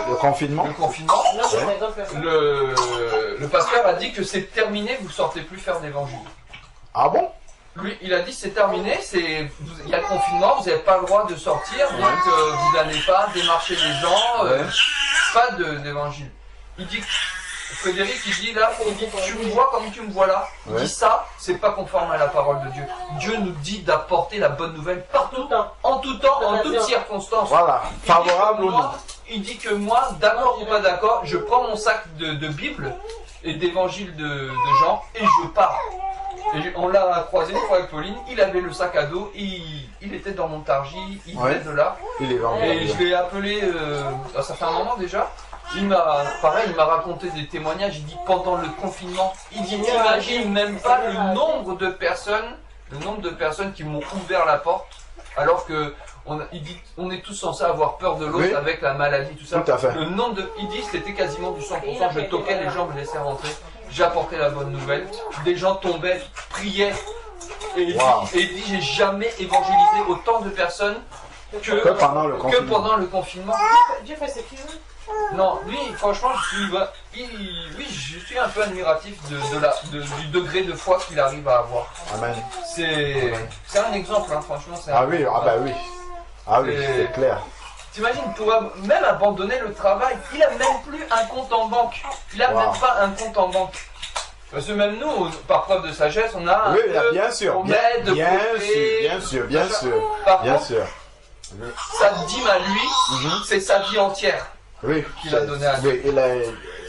Le confinement. le confinement. Non, c'est par exemple, Le pasteur a dit que c'est terminé, vous sortez plus faire d'évangile. Ah bon? Lui, il a dit c'est terminé, il y a le confinement, vous n'avez pas le droit de sortir, donc vous n'allez pas démarcher les gens, pas d'évangile. Il dit, Frédéric, il dit là, tu me vois comme tu me vois là. Il dit ça, c'est pas conforme à la parole de Dieu. Dieu nous dit d'apporter la bonne nouvelle partout, en tout temps, en toutes circonstances. Voilà. Favorable ou non? Il dit que moi, d'accord ou pas d'accord, je prends mon sac de Bible et d'évangile de Jean et je pars. Et on l'a croisé une fois avec Pauline, il avait le sac à dos, il était dans Montargis, il venait de là. Il est Et vendredi. je l'ai appelé, ça fait un moment déjà. Il m'a raconté des témoignages, il dit pendant le confinement, il dit t'imagines même pas le nombre de personnes qui m'ont ouvert la porte, alors que il dit on est tous censés avoir peur de l'autre avec la maladie, tout ça. Tout à fait. Il dit c'était quasiment du 100%, je toquais, les gens me laissaient rentrer, j'apportais la bonne nouvelle, des gens tombaient, priaient, et il dit j'ai jamais évangélisé autant de personnes que pendant le confinement. Dieu fait ce qu'il veut. Non, lui, franchement, je suis un peu admiratif du degré de foi qu'il arrive à avoir. Amen. C'est un exemple, hein, franchement. Ah oui, oui. Ah oui, c'est clair. T'imagines, pour même abandonner le travail, il a même plus un compte en banque. Il a même pas un compte en banque. Parce que même nous, par preuve de sagesse, on a bien sûr. on met de côté, Bien sûr. Par Bien contre, sûr. sa dîme à lui, c'est sa vie entière. Oui, qu'il a donné à Dieu. Oui,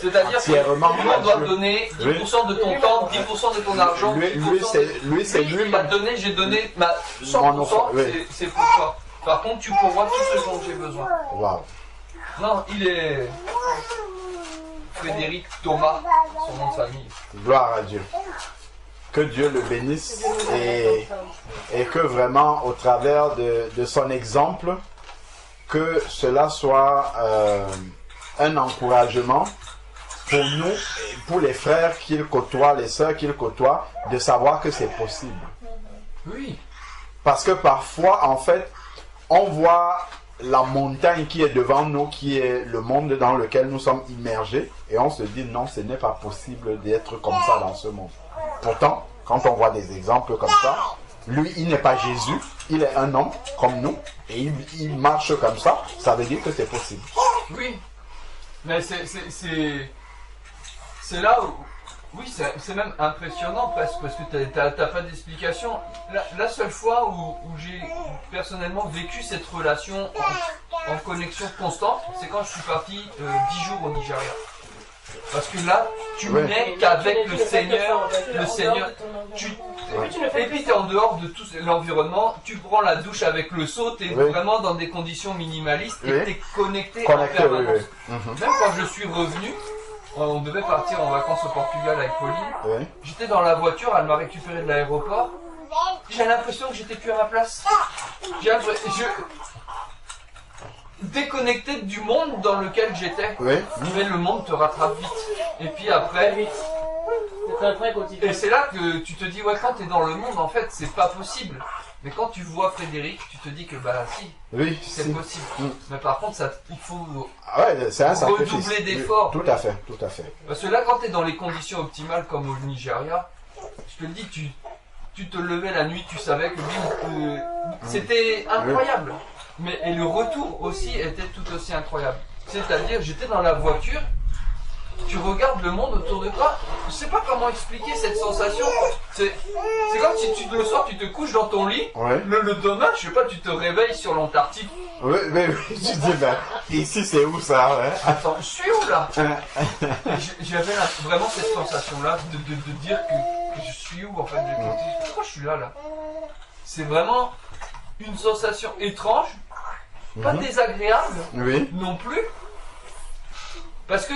C'est-à-dire que entièrement le monde doit à Dieu. donner 10% de ton temps, 10% de ton argent. Lui, c'est il m'a lui. donné, j'ai donné ma Mon 100%, enfant, oui. c'est pour toi. Par contre, tu pourvois tout ce dont j'ai besoin. Waouh. Non, il est Frédéric Thomas, son nom de famille. Gloire à Dieu. Que Dieu le bénisse et que vraiment au travers de son exemple, que cela soit un encouragement pour nous, pour les frères qu'il côtoie, les sœurs qu'il côtoie, de savoir que c'est possible. Oui. Parce que parfois, en fait, on voit la montagne qui est devant nous, qui est le monde dans lequel nous sommes immergés, et on se dit non, ce n'est pas possible d'être comme ça dans ce monde. Pourtant, quand on voit des exemples comme ça, lui, il n'est pas Jésus, il est un homme comme nous, et il marche comme ça, ça veut dire que c'est possible. Oui. Mais c'est là où... Oui, c'est même impressionnant presque, parce que t'as pas d'explication. La seule fois où j'ai personnellement vécu cette relation en connexion constante, c'est quand je suis parti 10 jours au Nigeria. Parce que là, tu n'es qu'avec le Seigneur, et puis tu es en dehors de tout l'environnement, tu prends la douche avec le seau, tu es vraiment dans des conditions minimalistes et tu es connecté en permanence. Même quand je suis revenu, on devait partir en vacances au Portugal avec Pauline, j'étais dans la voiture, elle m'a récupéré de l'aéroport, j'ai l'impression que j'étais plus à ma place. Déconnecté du monde dans lequel j'étais. Mais le monde te rattrape vite. Et puis après, et c'est là que tu te dis, ouais, quand tu es dans le monde, en fait, c'est pas possible. Mais quand tu vois Frédéric, tu te dis que bah si, c'est possible. Mais par contre, il faut redoubler d'efforts. Tout à fait, tout à fait. Parce que là, quand tu es dans les conditions optimales comme au Nigeria, je te le dis, tu te levais la nuit, tu savais que c'était incroyable. Et le retour aussi était tout aussi incroyable. C'est-à-dire, j'étais dans la voiture, tu regardes le monde autour de toi, je sais pas comment expliquer cette sensation. C'est comme si le soir tu te couches dans ton lit, le lendemain, je sais pas, tu te réveilles sur l'Antarctique. Tu dis, ben, ici c'est où ça Attends, je suis où là? J'avais vraiment cette sensation-là de dire que je suis où en fait. Pourquoi je suis là? C'est vraiment une sensation étrange, pas désagréable non plus. Parce que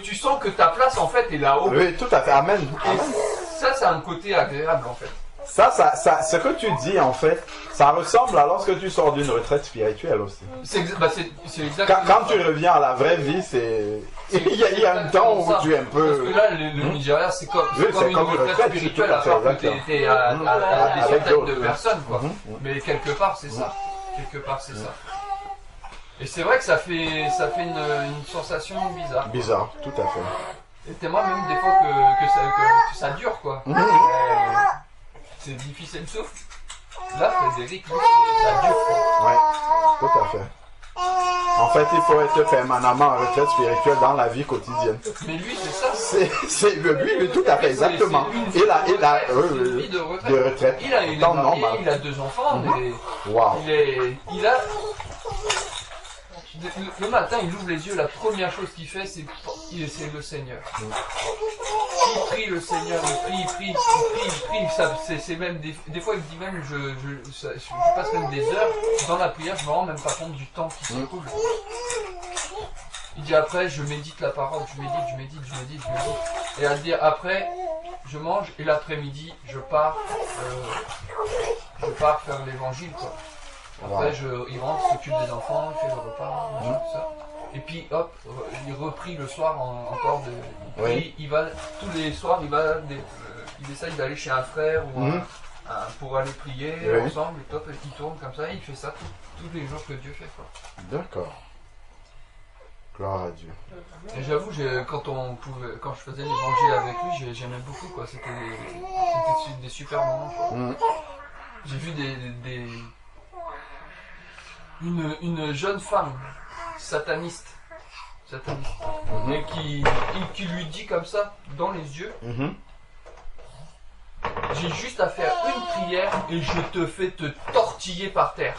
tu sens que ta place en fait est là-haut. Oui, tout à fait. Amen. Et ça, c'est un côté agréable en fait. Ça, ce que tu dis en fait, ça ressemble à lorsque tu sors d'une retraite spirituelle aussi. C'est exactement. Quand tu reviens à la vraie vie, il y a un temps où tu es un peu. Parce que là, le Nigeria, c'est comme une retraite spirituelle à part que tu étais à des centaines de personnes, quoi. Mais quelque part, c'est ça. Et c'est vrai que ça fait une sensation bizarre. Bizarre, tout à fait. Et témoin même des fois que ça dure, quoi. C'est difficile de souffle. Là, Frédéric, ça dure, quoi. Ouais, tout à fait. En fait, il faut être permanemment en retraite spirituelle dans la vie quotidienne. Mais lui, c'est ça. C'est lui, tout à fait, exactement. Il a une vie de retraite. Il est marié, il a 2 enfants, mais il a... Le matin, il ouvre les yeux, la première chose qu'il fait, c'est le Seigneur. Il prie le Seigneur, il prie. C'est même des fois, il dit même, je passe même des heures dans la prière, je me rends même pas compte du temps qui s'écoule. Il dit après, je médite la parole, je médite. Et à dire après, je mange et l'après-midi, je pars faire l'évangile, quoi. Après, il rentre, s'occupe des enfants, il fait le repas, tout ça. Et puis, hop, il reprie le soir encore. Il va, tous les soirs, il essaye d'aller chez un frère ou pour aller prier ensemble. Et top, il tourne comme ça, il fait ça tous les jours que Dieu fait, quoi. D'accord. Gloire à Dieu. Et j'avoue, quand je faisais l'évangile avec lui, j'aimais beaucoup, quoi. C'était des super moments, quoi. J'ai vu une jeune femme sataniste et qui lui dit comme ça dans les yeux, j'ai juste à faire une prière et je te fais te tortiller par terre,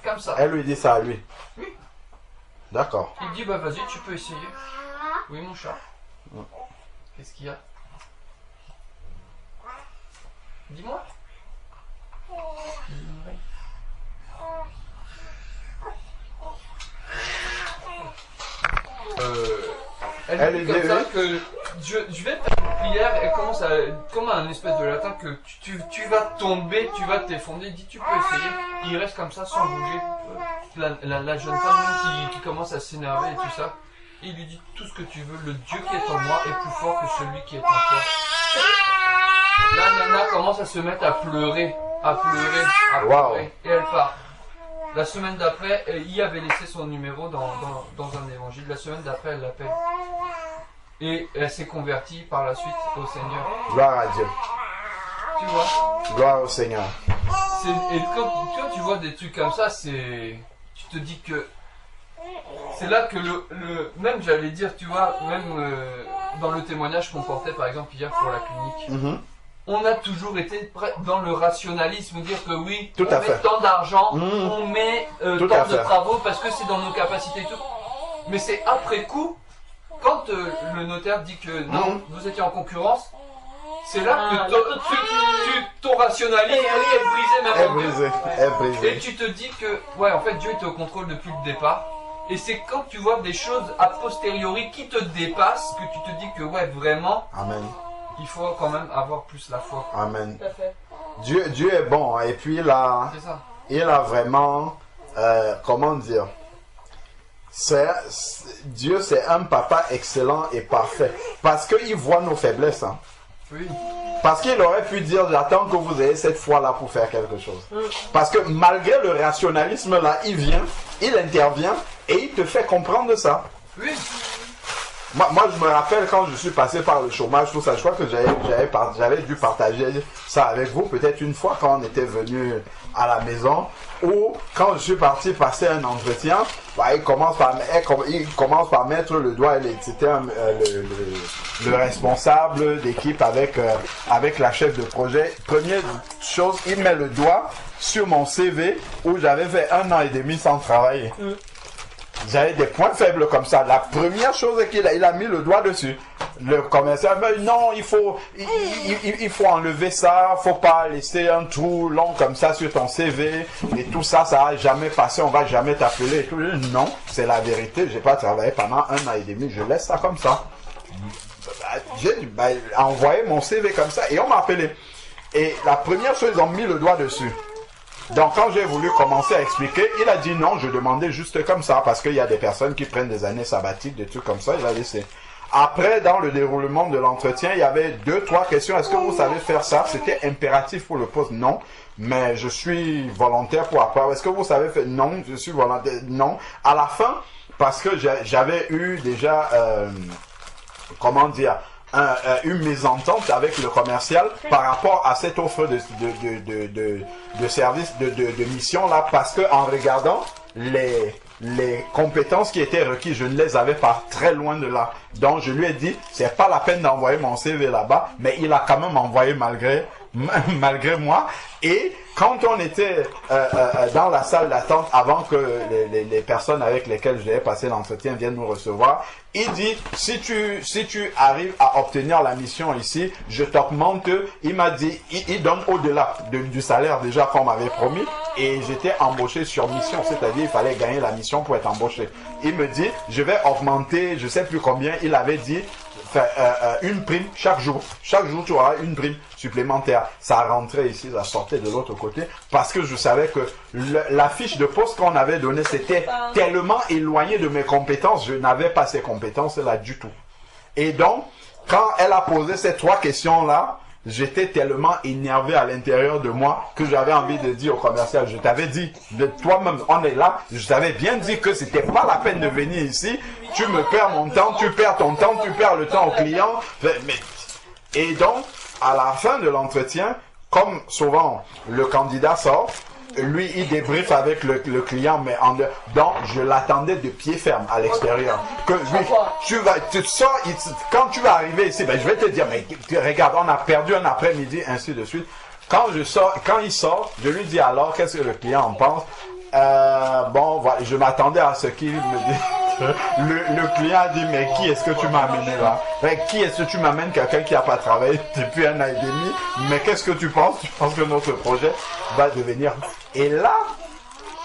comme ça. Elle lui dit ça à lui. Oui. D'accord. Il dit, bah vas-y, tu peux essayer. Oui, mon chat. Mm. Qu'est-ce qu'il y a? Dis-moi. Elle dit comme ça que je vais faire une prière, elle commence à, comme un espèce de latin, que tu vas tomber, tu vas t'effondrer, dit tu peux essayer. Il reste comme ça sans bouger. La jeune femme même qui commence à s'énerver et tout ça. Il lui dit tout ce que tu veux, le Dieu qui est en moi est plus fort que celui qui est en toi. La nana commence à se mettre à pleurer, à pleurer, à pleurer, et elle part. La semaine d'après, il avait laissé son numéro dans un évangile. La semaine d'après, elle l'appelle. Et elle s'est convertie par la suite au Seigneur. Gloire à Dieu. Tu vois? Gloire au Seigneur. Et quand tu vois des trucs comme ça, tu te dis que c'est là que même j'allais dire, tu vois, même dans le témoignage qu'on portait par exemple hier pour la clinique, on a toujours été dans le rationalisme, dire que oui, tout on met tant d'argent, on met tant de travaux parce que c'est dans nos capacités et tout. Mais c'est après coup, quand le notaire dit que non, vous étiez en concurrence, c'est là que ton rationalisme est brisé même. Et tu te dis que, ouais, en fait, Dieu était au contrôle depuis le départ. Et c'est quand tu vois des choses a posteriori qui te dépassent que tu te dis que, ouais, vraiment, Amen. Il faut quand même avoir plus la foi. Amen. Tout à fait. Dieu est bon. Et puis là, il a vraiment, comment dire, Dieu c'est un papa excellent et parfait. Parce qu'il voit nos faiblesses. Hein. Oui. Parce qu'il aurait pu dire, j'attends que vous ayez cette foi-là pour faire quelque chose. Parce que malgré le rationalisme là, il vient, il intervient et il te fait comprendre ça. Oui. Moi, je me rappelle quand je suis passé par le chômage, tout ça, je crois que j'avais dû partager ça avec vous, peut-être une fois quand on était venu à la maison, ou quand je suis parti passer un entretien, bah, il commence par mettre le doigt, c'était le responsable d'équipe avec la chef de projet. Première chose, il met le doigt sur mon CV où j'avais fait 1 an et demi sans travailler. J'avais des points faibles comme ça. La première chose qu'il il a mis le doigt dessus. Le commercial m'a dit non, il faut enlever ça, faut pas laisser un trou long comme ça sur ton CV et tout ça, ça va jamais passer, on va jamais t'appeler et tout. Non, c'est la vérité, j'ai pas travaillé pendant 1 an et demi, je laisse ça comme ça. J'ai envoyé mon CV comme ça et on m'a appelé. Et la première chose, ils ont mis le doigt dessus. Donc quand j'ai voulu commencer à expliquer, il a dit non, je demandais juste comme ça, parce qu'il y a des personnes qui prennent des années sabbatiques, des trucs comme ça, il a laissé. Après, dans le déroulement de l'entretien, il y avait 2-3 questions. Est-ce que vous savez faire ça? C'était impératif pour le poste. Non, mais je suis volontaire pour apprendre. Est-ce que vous savez faire? Non, je suis volontaire. Non. À la fin, parce que j'avais eu déjà, comment dire, une mésentente avec le commercial par rapport à cette offre de service, de mission là, parce que en regardant les compétences qui étaient requises, je ne les avais pas, très loin de là. Donc je lui ai dit, c'est pas la peine d'envoyer mon CV là-bas, mais il a quand même envoyé malgré moi. Et quand on était dans la salle d'attente, avant que les personnes avec lesquelles je devais passer l'entretien viennent nous recevoir, il dit, si tu arrives à obtenir la mission ici, je t'augmente. Il m'a dit, il donne au-delà du salaire déjà qu'on m'avait promis, et j'étais embauché sur mission, c'est-à-dire il fallait gagner la mission pour être embauché. Il me dit, je vais augmenter, je sais plus combien, il avait dit, une prime chaque jour. Chaque jour, tu auras une prime supplémentaire. Ça rentrait ici, ça sortait de l'autre côté, parce que je savais que la fiche de poste qu'on avait donnée, c'était tellement éloigné de mes compétences, je n'avais pas ces compétences-là du tout. Et donc, quand elle a posé ces 3 questions-là, j'étais tellement énervé à l'intérieur de moi que j'avais envie de dire au commercial, je t'avais dit, toi-même, on est là, je t'avais bien dit que c'était pas la peine de venir ici, tu me perds mon temps, tu perds ton temps, tu perds le temps au client. Et donc, à la fin de l'entretien, comme souvent le candidat sort, lui il débriefe avec le client, mais donc je l'attendais de pied ferme à l'extérieur. Que tu sors, quand tu vas arriver ici, ben je vais te dire, mais regarde, on a perdu un après-midi, ainsi de suite. Quand il sort, je lui dis alors, qu'est-ce que le client en pense? Bon, voilà, je m'attendais à ce qu'il me dise. Le client a dit, mais qui est-ce que tu m'as amené là? Qui est-ce que tu m'amènes quelqu'un qui n'a pas travaillé depuis 1 an et demi? Mais qu'est-ce que tu penses? Tu penses que notre projet va devenir... Et là,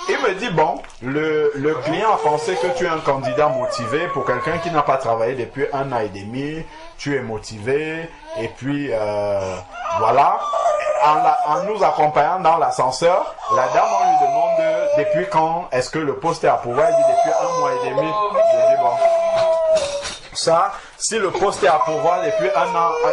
il me dit, bon, le client a pensé que tu es un candidat motivé pour quelqu'un qui n'a pas travaillé depuis 1 an et demi. Tu es motivé. Et puis, voilà. En nous accompagnant dans l'ascenseur, la dame, on lui demande depuis quand est-ce que le poste est à pouvoir. Elle dit depuis 1 mois et demi. Je dis, bon, ça, si le poste est à pouvoir depuis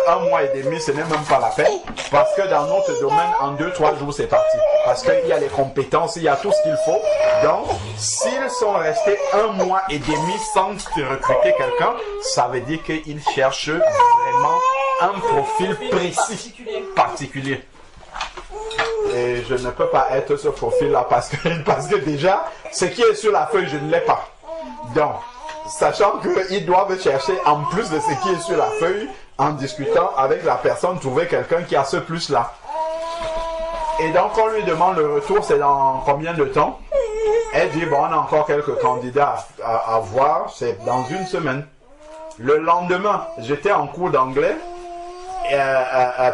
1 mois et demi, ce n'est même pas la peine. Parce que dans notre domaine, en 2-3 jours, c'est parti. Parce qu'il y a les compétences, il y a tout ce qu'il faut. Donc, s'ils sont restés 1 mois et demi sans recruter quelqu'un, ça veut dire qu'ils cherchent vraiment un profil précis, particulier. Et je ne peux pas être ce profil-là parce que déjà, ce qui est sur la feuille, je ne l'ai pas. Donc, sachant qu'ils doivent chercher, en plus de ce qui est sur la feuille, en discutant avec la personne, trouver quelqu'un qui a ce plus-là. Et donc, on lui demande le retour, c'est dans combien de temps? Elle dit, bon, on a encore quelques candidats à voir, c'est dans 1 semaine. Le lendemain, j'étais en cours d'anglais,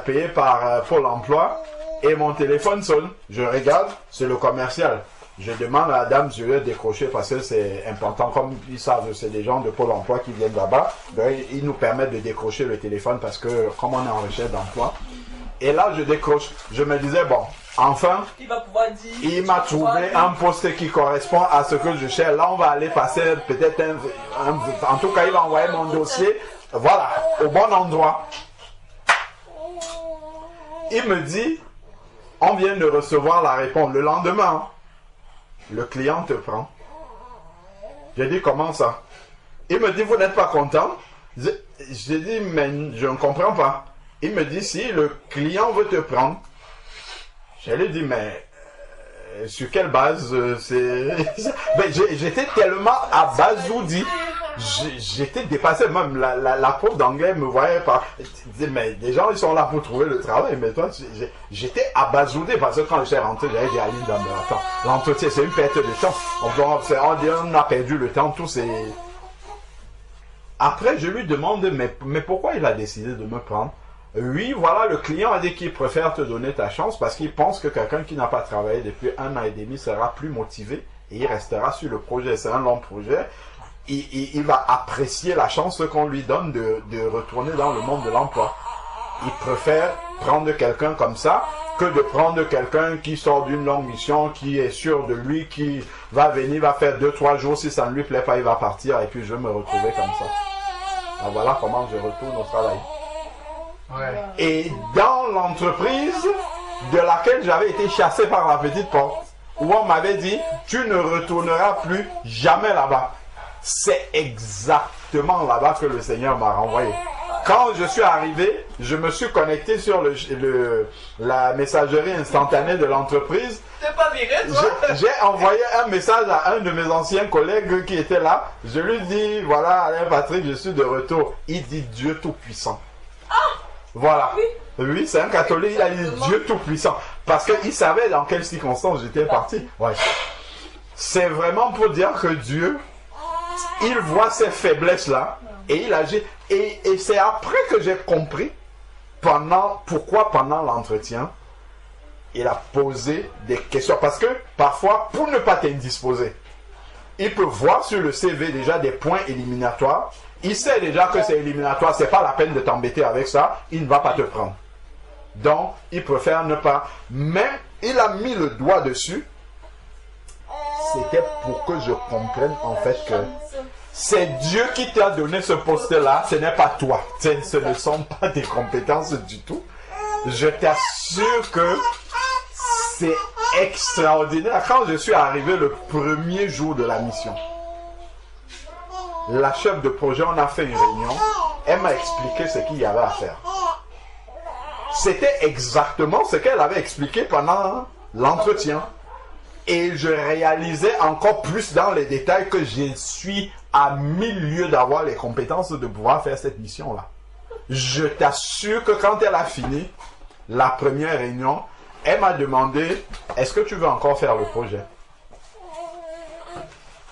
payé par Pôle emploi, et mon téléphone sonne. Je regarde, c'est le commercial. Je demande à la dame, je vais décrocher parce que c'est important. Comme ils savent, c'est des gens de Pôle emploi qui viennent là-bas. Ils nous permettent de décrocher le téléphone parce que comme on est en recherche d'emploi. Et là, je décroche. Je me disais, bon, enfin, il m'a trouvé un poste qui correspond à ce que je cherche. Là, on va aller passer peut-être en tout cas, il va envoyer mon dossier, voilà, au bon endroit. Il me dit, on vient de recevoir la réponse. Le lendemain, le client te prend. J'ai dit, comment ça? Il me dit, vous n'êtes pas content? J'ai dit, mais je ne comprends pas. Il me dit, si le client veut te prendre. Je lui dis, mais sur quelle base j'étais tellement abasourdi. J'étais dépassé, même la prof d'anglais me voyait pas. Mais des gens ils sont là pour trouver le travail, mais toi j'étais abasourdi parce que quand je suis rentré, j'avais dit à Linda, mais attends, l'entretien c'est une perte de temps. On a perdu le temps, tout c'est. Après je lui demande, mais pourquoi il a décidé de me prendre? Oui, voilà, le client a dit qu'il préfère te donner ta chance parce qu'il pense que quelqu'un qui n'a pas travaillé depuis 1 an et demi sera plus motivé et il restera sur le projet. C'est un long projet. Il va apprécier la chance qu'on lui donne de retourner dans le monde de l'emploi. Il préfère prendre quelqu'un comme ça que de prendre quelqu'un qui sort d'une longue mission, qui est sûr de lui, qui va venir, va faire 2-3 jours, si ça ne lui plaît pas, il va partir et puis je vais me retrouver comme ça. Alors voilà comment je retourne au travail. Ouais. Et dans l'entreprise de laquelle j'avais été chassé par la petite porte, où on m'avait dit, tu ne retourneras plus jamais là-bas. C'est exactement là-bas que le Seigneur m'a renvoyé. Quand je suis arrivé, je me suis connecté sur la messagerie instantanée de l'entreprise. T'es pas viré, toi? J'ai envoyé un message à un de mes anciens collègues qui était là. Je lui dis, voilà, Alain Patrick, je suis de retour. Il dit Dieu Tout-Puissant. Voilà. Oui, c'est un catholique, il a dit Dieu Tout-Puissant. Parce qu'il savait dans quelles circonstances j'étais parti. Ouais. C'est vraiment pour dire que Dieu, il voit ces faiblesses-là et il agit. Et c'est après que j'ai compris pourquoi pendant l'entretien, il a posé des questions. Parce que parfois, pour ne pas t'indisposer, il peut voir sur le CV déjà des points éliminatoires. Il sait déjà que c'est éliminatoire, c'est pas la peine de t'embêter avec ça, il ne va pas te prendre. Donc, il préfère ne pas. Mais il a mis le doigt dessus. C'était pour que je comprenne en fait que c'est Dieu qui t'a donné ce poste-là, ce n'est pas toi. Ce ne sont pas tes compétences du tout. Je t'assure que c'est extraordinaire. Quand je suis arrivé le premier jour de la mission, la chef de projet, on a fait une réunion, elle m'a expliqué ce qu'il y avait à faire. C'était exactement ce qu'elle avait expliqué pendant l'entretien. Et je réalisais encore plus dans les détails que je suis à 1000 lieues d'avoir les compétences de pouvoir faire cette mission-là. Je t'assure que quand elle a fini la première réunion, elle m'a demandé, est-ce que tu veux encore faire le projet?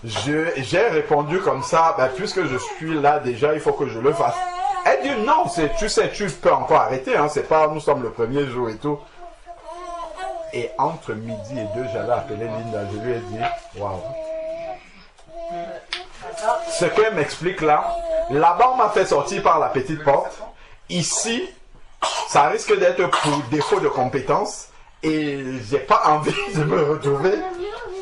j'ai répondu comme ça, ben, puisque je suis là déjà, il faut que je le fasse. Elle dit non, tu sais, tu peux encore arrêter, hein, c'est pas, nous sommes le premier jour et tout. Et entre midi et 2, j'avais appelé Linda, je lui ai dit, waouh. Ce qu'elle m'explique là, là-bas on m'a fait sortir par la petite porte. Ici, ça risque d'être pour défaut de compétences et j'ai pas envie de me retrouver.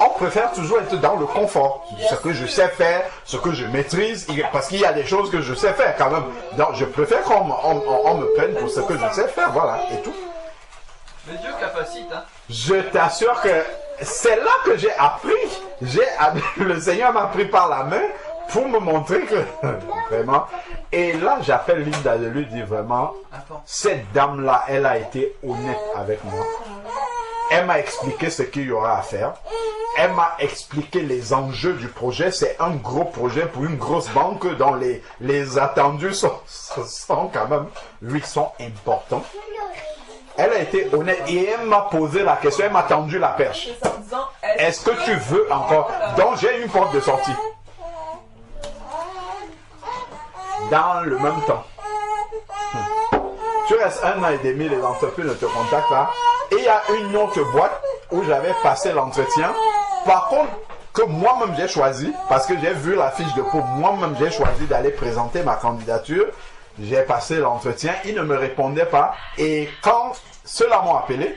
On préfère toujours être dans le confort. Ce que je sais faire, ce que je maîtrise, parce qu'il y a des choses que je sais faire quand même. Donc je préfère qu'on me prenne pour ce que je sais faire, voilà, et tout. Mais Dieu capacite, hein. Je t'assure que c'est là que j'ai appris. Le Seigneur m'a pris par la main pour me montrer que vraiment. Et là, j'appelle Linda, je lui dis vraiment, cette dame-là, elle a été honnête avec moi. Elle m'a expliqué ce qu'il y aura à faire. Elle m'a expliqué les enjeux du projet. C'est un gros projet pour une grosse banque dont les attendus sont quand même, lui, sont importants. Elle a été honnête et elle m'a posé la question, elle m'a tendu la perche. Est-ce que tu veux encore? Donc j'ai une porte de sortie. Dans le même temps. Tu restes 1 an et demi, les entreprises ne te contactent pas. Et il y a une autre boîte où j'avais passé l'entretien. Par contre, que moi-même j'ai choisi, parce que j'ai vu la fiche de poste, moi-même j'ai choisi d'aller présenter ma candidature. J'ai passé l'entretien, ils ne me répondaient pas. Et quand ceux-là m'ont appelé,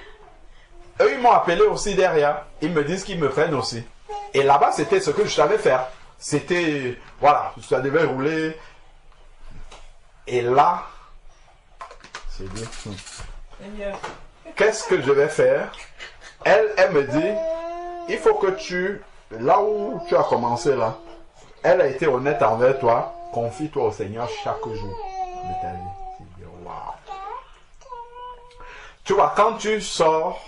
eux ils m'ont appelé aussi derrière. Ils me disent qu'ils me prennent aussi. Et là-bas, c'était ce que je savais faire. C'était, voilà, ça devait rouler. Et là, j'ai dit, qu'est-ce que je vais faire? Elle me dit, il faut que là où tu as commencé là, elle a été honnête envers toi, confie-toi au Seigneur chaque jour de ta vie. J'ai dit, waouh. Tu vois, quand tu sors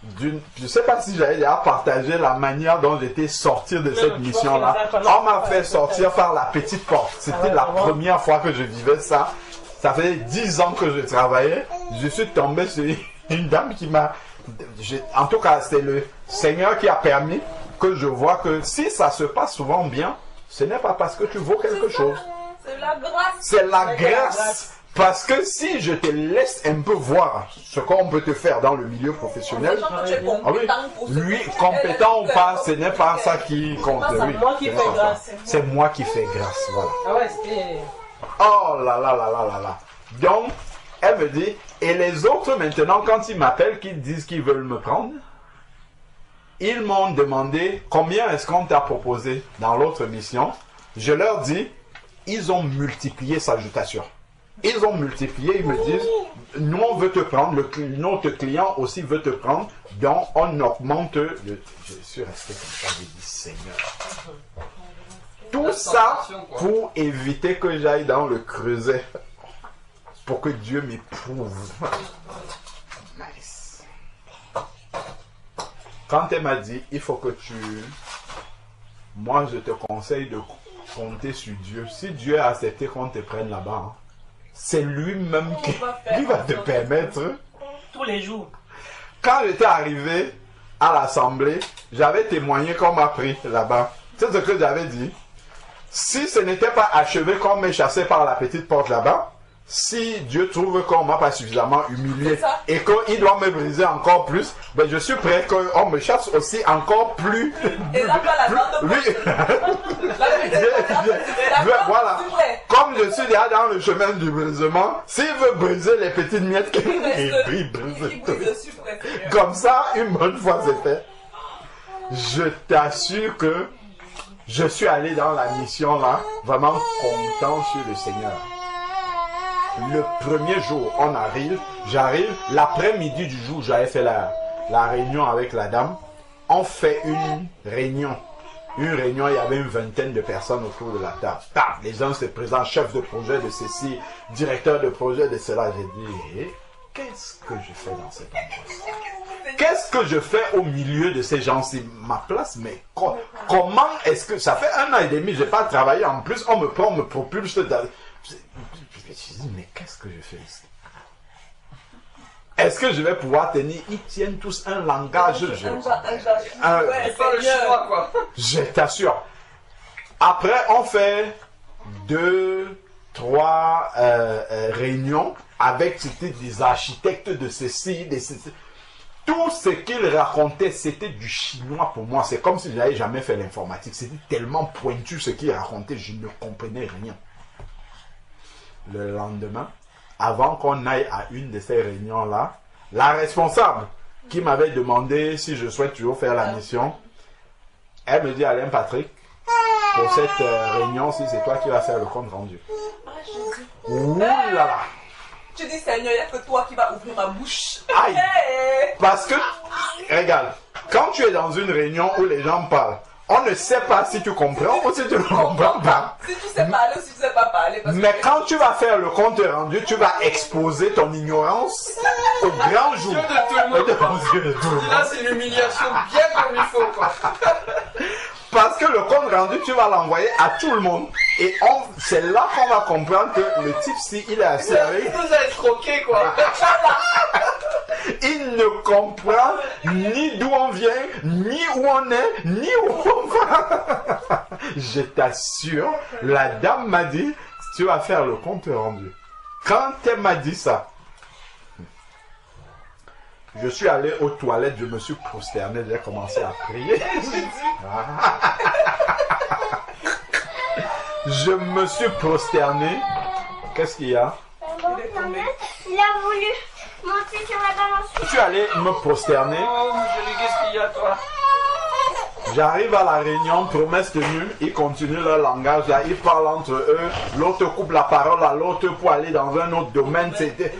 d'une... Je ne sais pas si j'avais déjà partagé la manière dont j'étais sorti de cette mission-là. On m'a fait sortir par la petite porte. C'était la première fois que je vivais ça. Ça fait 10 ans que je travaillais. Je suis tombé sur une dame qui m'a... En tout cas, c'est le Seigneur qui a permis que je vois que si ça se passe souvent bien, ce n'est pas parce que tu vaux quelque chose. C'est la grâce. C'est la grâce. Parce que si je te laisse un peu voir ce qu'on peut te faire dans le milieu professionnel, lui, compétent ou pas, ce n'est pas ça qui compte. C'est moi qui fais grâce. Voilà. Ah ouais, c'était... Oh là là là là là là. Donc, elle me dit, et les autres maintenant, quand ils m'appellent, qu'ils disent qu'ils veulent me prendre, ils m'ont demandé combien est-ce qu'on t'a proposé dans l'autre mission. Je leur dis, ils ont multiplié, salutation. Ils ont multiplié, ils me disent, nous on veut te prendre, notre client aussi veut te prendre, donc on augmente le... Je suis resté comme ça, j'ai dit, Seigneur. Tout ça pour éviter que j'aille dans le creuset, pour que Dieu m'éprouve. Nice. Quand elle m'a dit, il faut que tu... Moi, je te conseille de compter sur Dieu. Si Dieu a accepté qu'on te prenne là-bas, hein, c'est lui-même qui va te permettre. Tous les jours. Quand j'étais arrivé à l'assemblée, j'avais témoigné qu'on m'a pris là-bas. C'est ce que j'avais dit. Si ce n'était pas achevé qu'on m'ait chassé par la petite porte là-bas, si Dieu trouve qu'on ne m'a pas suffisamment humilié et qu'il doit me briser encore plus, ben je suis prêt qu'on me chasse aussi encore plus. Et là, Oui. Voilà. Comme je suis déjà dans le chemin du brisement, s'il veut briser les petites miettes, il brise tout. Comme ça, une bonne fois c'est fait. Je t'assure que je suis allé dans la mission là, vraiment content sur le Seigneur. Le premier jour, j'arrive, l'après-midi du jour, j'avais fait la réunion avec la dame. On fait une réunion, il y avait une vingtaine de personnes autour de la table. Les gens se présentent, chef de projet de ceci, directeur de projet de cela. J'ai dit, qu'est-ce que je fais dans cet endroit? Qu'est-ce que je fais au milieu de ces gens-ci? Ma place, mais comment est-ce que... Ça fait 1 an et demi, je n'ai pas travaillé. En plus, on me prend, on me propulse dans... Je me suis dit, mais qu'est-ce que je fais ici? Est-ce que je vais pouvoir tenir? Ils tiennent tous un langage. Je t'assure. Après, on fait 2, 3 réunions avec des architectes de ceci, de ceci. Tout ce qu'ils racontaient, c'était du chinois pour moi. C'est comme si je n'avais jamais fait l'informatique. C'était tellement pointu ce qu'ils racontaient, je ne comprenais rien. Le lendemain, avant qu'on aille à une de ces réunions-là, la responsable qui m'avait demandé si je souhaite toujours faire la mission, elle me dit, Alain Patrick, pour cette réunion, si c'est toi qui vas faire le compte rendu. Ouh là là. Tu dis, Seigneur, il n'y a que toi qui vas ouvrir ma bouche. Aïe. Parce que, regarde, quand tu es dans une réunion où les gens parlent, on ne sait pas si tu comprends ou si tu ne comprends pas. Si tu sais parler ou si tu ne sais pas parler. Mais quand tu vas faire le compte rendu, tu vas exposer ton ignorance au grand jour. Dieu de tout le monde. Devant Dieu de tout le monde. Là, c'est l'humiliation bien comme il faut, quoi. Parce que le compte rendu, tu vas l'envoyer à tout le monde. Et c'est là qu'on va comprendre que le type, si il est assis avec, Il nous a escroqués, quoi. il ne comprend ni d'où on vient, ni où on est, ni où on va. Je t'assure, la dame m'a dit, tu vas faire le compte rendu. Quand elle m'a dit ça, je suis allé aux toilettes, je me suis prosterné, j'ai commencé à prier. Je me suis prosterné. Qu'est-ce qu'il y a? Il a voulu monter sur la balance. Je suis allé me prosterner. Oh, chérie, qu'est-ce qu'il y a, toi? J'arrive à la réunion, promesse tenue, ils continuent leur langage là, ils parlent entre eux, l'autre coupe la parole à l'autre pour aller dans un autre domaine, c'était...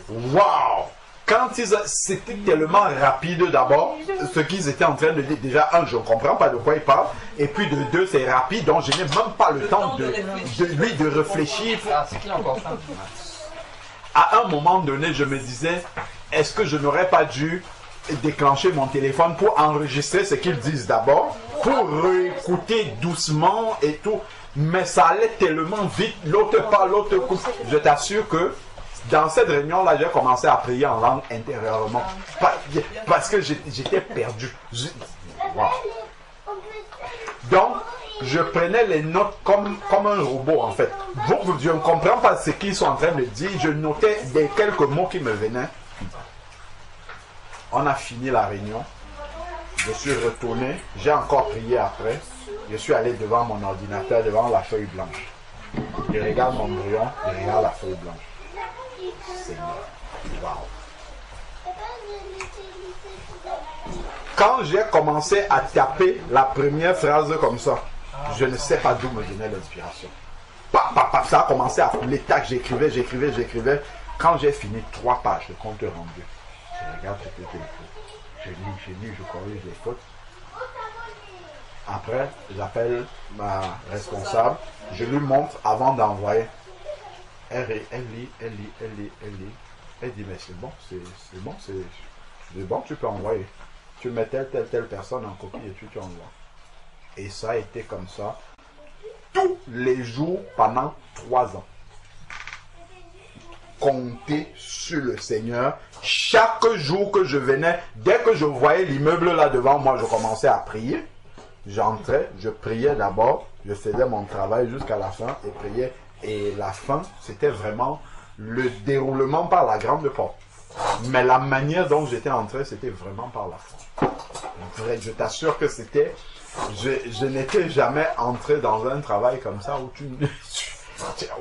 Waouh! Quand c'était tellement rapide d'abord, ce qu'ils étaient en train de dire, déjà, un, je ne comprends pas de quoi ils parlent, et puis de deux, c'est rapide, donc je n'ai même pas le temps de réfléchir. Ah, c'est qui encore ça? À un moment donné, je me disais, est-ce que je n'aurais pas dû déclencher mon téléphone pour enregistrer ce qu'ils disent d'abord, pour réécouter doucement et tout, mais ça allait tellement vite, l'autre parle, l'autre coupe. Je t'assure que dans cette réunion-là, j'ai commencé à prier en langue intérieurement, parce que j'étais perdu. Wow. Donc, je prenais les notes comme un robot en fait. Je ne comprends pas ce qu'ils sont en train de dire, je notais quelques mots qui me venaient. On a fini la réunion. Je suis retourné. J'ai encore prié après. Je suis allé devant mon ordinateur, devant la feuille blanche. Je regarde mon brouillon, je regarde la feuille blanche. Seigneur. Wow. Quand j'ai commencé à taper la première phrase comme ça, je ne sais pas d'où me venait l'inspiration. Ça a commencé à couler. Tac, j'écrivais. Quand j'ai fini 3 pages, le compte rendu. Je regarde ce que j'ai écrit. Je corrige les fautes. Après, j'appelle ma responsable. Je lui montre avant d'envoyer. Elle lit. Elle dit, mais c'est bon, tu peux envoyer. Tu mets telle personne en copie et tu envoies. Et ça a été comme ça tous les jours pendant 3 ans. Compter sur le Seigneur. Chaque jour que je venais, dès que je voyais l'immeuble là devant moi, je commençais à prier. J'entrais, je priais d'abord, je faisais mon travail jusqu'à la fin et priais. Et la fin, c'était vraiment le déroulement par la grande porte. Mais la manière dont j'étais entré, c'était vraiment par la foi. Je t'assure que c'était... Je n'étais jamais entré dans un travail comme ça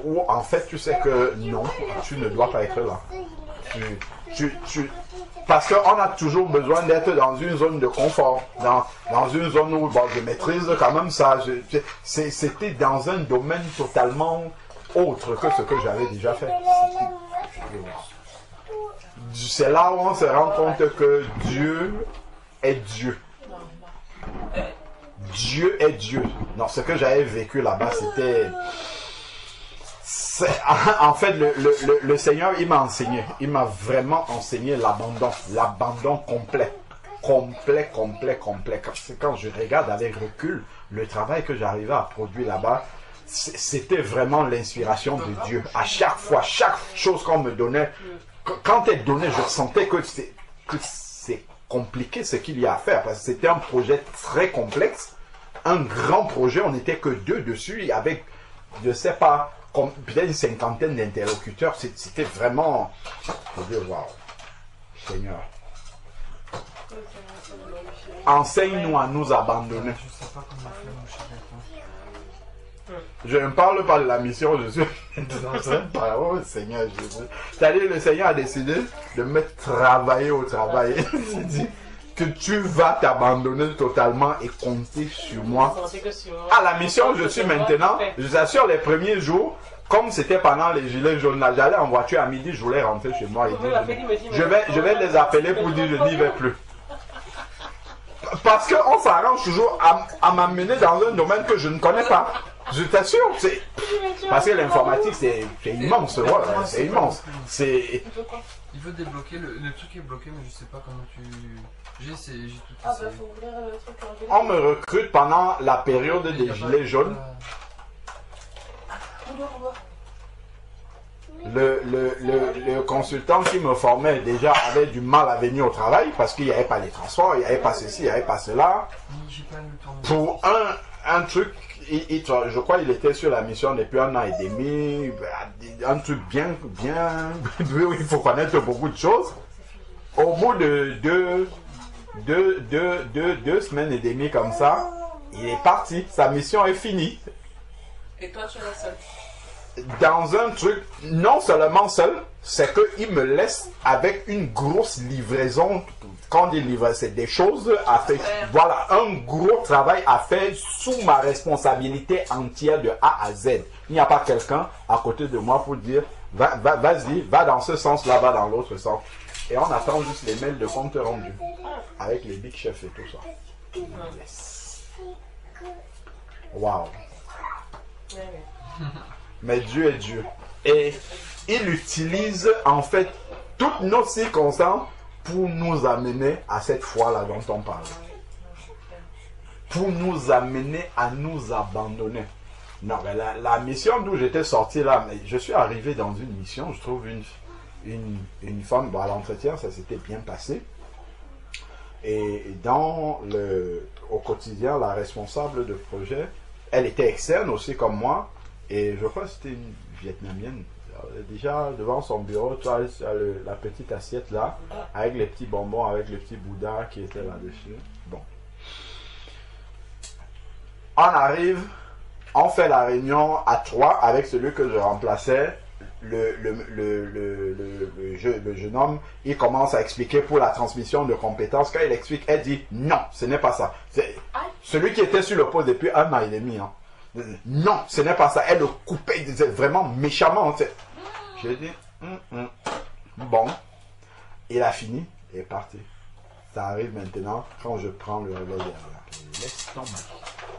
où en fait tu sais que non, tu ne dois pas être là. Parce qu'on a toujours besoin d'être dans une zone de confort, dans une zone où je maîtrise quand même ça. C'était dans un domaine totalement autre que ce que j'avais déjà fait. C'est là où on se rend compte que Dieu est Dieu. Dieu est Dieu. Non, ce que j'avais vécu là-bas, c'était... En fait, le Seigneur, il m'a enseigné. Il m'a vraiment enseigné l'abandon. L'abandon complet. Complet. Quand je regarde avec recul, le travail que j'arrivais à produire là-bas, c'était vraiment l'inspiration de Dieu. À chaque fois, chaque chose qu'on me donnait, quand elle donnait, je sentais que c'est compliqué ce qu'il y a à faire. Parce que c'était un projet très complexe. un grand projet, on n'était que 2 dessus, avec, je ne sais pas, peut-être une 50aine d'interlocuteurs. C'était vraiment, je veux dire, waouh, Seigneur. Enseigne-nous à nous abandonner. Je sais pas comment faire, mon cher enfant. Je ne parle pas de la mission, je suis dans cette parole, Seigneur Jésus. C'est-à-dire, le Seigneur a décidé de me travailler au travail. Il dit que tu vas t'abandonner totalement et compter sur moi. À la mission, je suis maintenant, je vous assure, les premiers jours, comme c'était pendant les gilets jaunes, là, j'allais en voiture à midi, je voulais rentrer chez moi et dire, je vais les appeler pour dire je n'y vais plus. Parce qu'on s'arrange toujours à m'amener dans un domaine que je ne connais pas. Je t'assure, c'est... Parce que l'informatique, c'est immense, voilà, c'est immense. C'est... Il veut débloquer, le truc est bloqué, mais je sais pas comment tu... J'ai tout Ah essayé. bah faut ouvrir le truc en général. On me recrute pendant la période des gilets jaunes. Le consultant qui me formait déjà avait du mal à venir au travail parce qu'il n'y avait pas les transports, il n'y avait pas ceci, il n'y avait pas cela. J'ai pas le temps. Pour un truc, je crois qu'il était sur la mission depuis 1 an et demi, un truc bien, où il faut connaître beaucoup de choses. Au bout de deux semaines et demie comme ça, il est parti, sa mission est finie. Et toi tu es la seule. Dans un truc, non seulement seul, c'est qu'il me laisse avec une grosse livraison. Quand on dit livrer, c'est des choses à faire. Voilà, un gros travail à faire sous ma responsabilité entière de A à Z. Il n'y a pas quelqu'un à côté de moi pour dire, vas-y, va dans ce sens-là, va dans l'autre sens. Et on attend juste les mails de compte rendu. Avec les big chefs et tout ça. Yes. Waouh. Mais Dieu est Dieu. Et il utilise en fait toutes nos circonstances pour nous amener à cette foi-là dont on parle. Pour nous amener à nous abandonner. Non, mais la mission d'où j'étais sorti là, mais je suis arrivé dans une mission, je trouve une femme, bon, à l'entretien, ça s'était bien passé. Et au quotidien, la responsable de projet, elle était externe aussi comme moi. Et je crois que c'était une Vietnamienne. Déjà, devant son bureau, tu as la petite assiette là, avec les petits bonbons, avec les petits bouddhas qui étaient là-dessus. Bon. On arrive, on fait la réunion à 3 avec celui que je remplaçais. Le jeune homme, il commence à expliquer pour la transmission de compétences. Quand il explique, elle dit non, ce n'est pas ça. Celui qui était sur le poste depuis 1 an et demi. Hein. Non, ce n'est pas ça. Elle le coupait vraiment méchamment. J'ai dit, bon, il a fini, il est parti. Ça arrive maintenant quand je prends le relais derrière. Laisse tomber.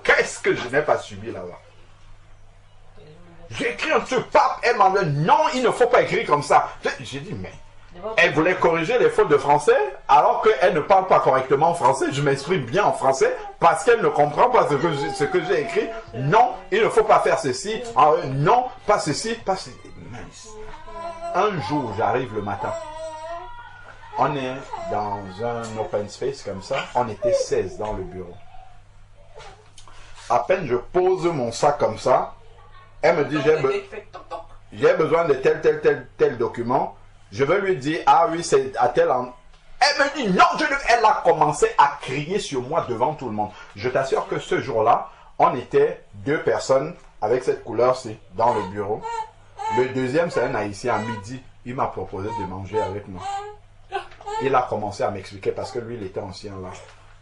Qu'est-ce que je n'ai pas subi là-bas? J'ai écrit un truc, pape, elle m'a dit, non, il ne faut pas écrire comme ça. J'ai dit, mais... Elle voulait corriger les fautes de français alors qu'elle ne parle pas correctement en français. Je m'exprime bien en français parce qu'elle ne comprend pas ce que j'ai écrit. Non, il ne faut pas faire ceci. Non, pas ceci, pas ceci. Mince. Un jour, j'arrive le matin. On est dans un open space comme ça. On était 16 dans le bureau. À peine je pose mon sac comme ça, elle me dit, j'ai besoin de tel document. Je vais lui dire, ah oui, c'est à tel endroit. Elle me dit, non, elle a commencé à crier sur moi devant tout le monde. Je t'assure que ce jour-là, on était 2 personnes avec cette couleur-ci dans le bureau. Le deuxième, c'est un Haïtien à midi. Il m'a proposé de manger avec moi. Il a commencé à m'expliquer parce que lui, il était ancien là.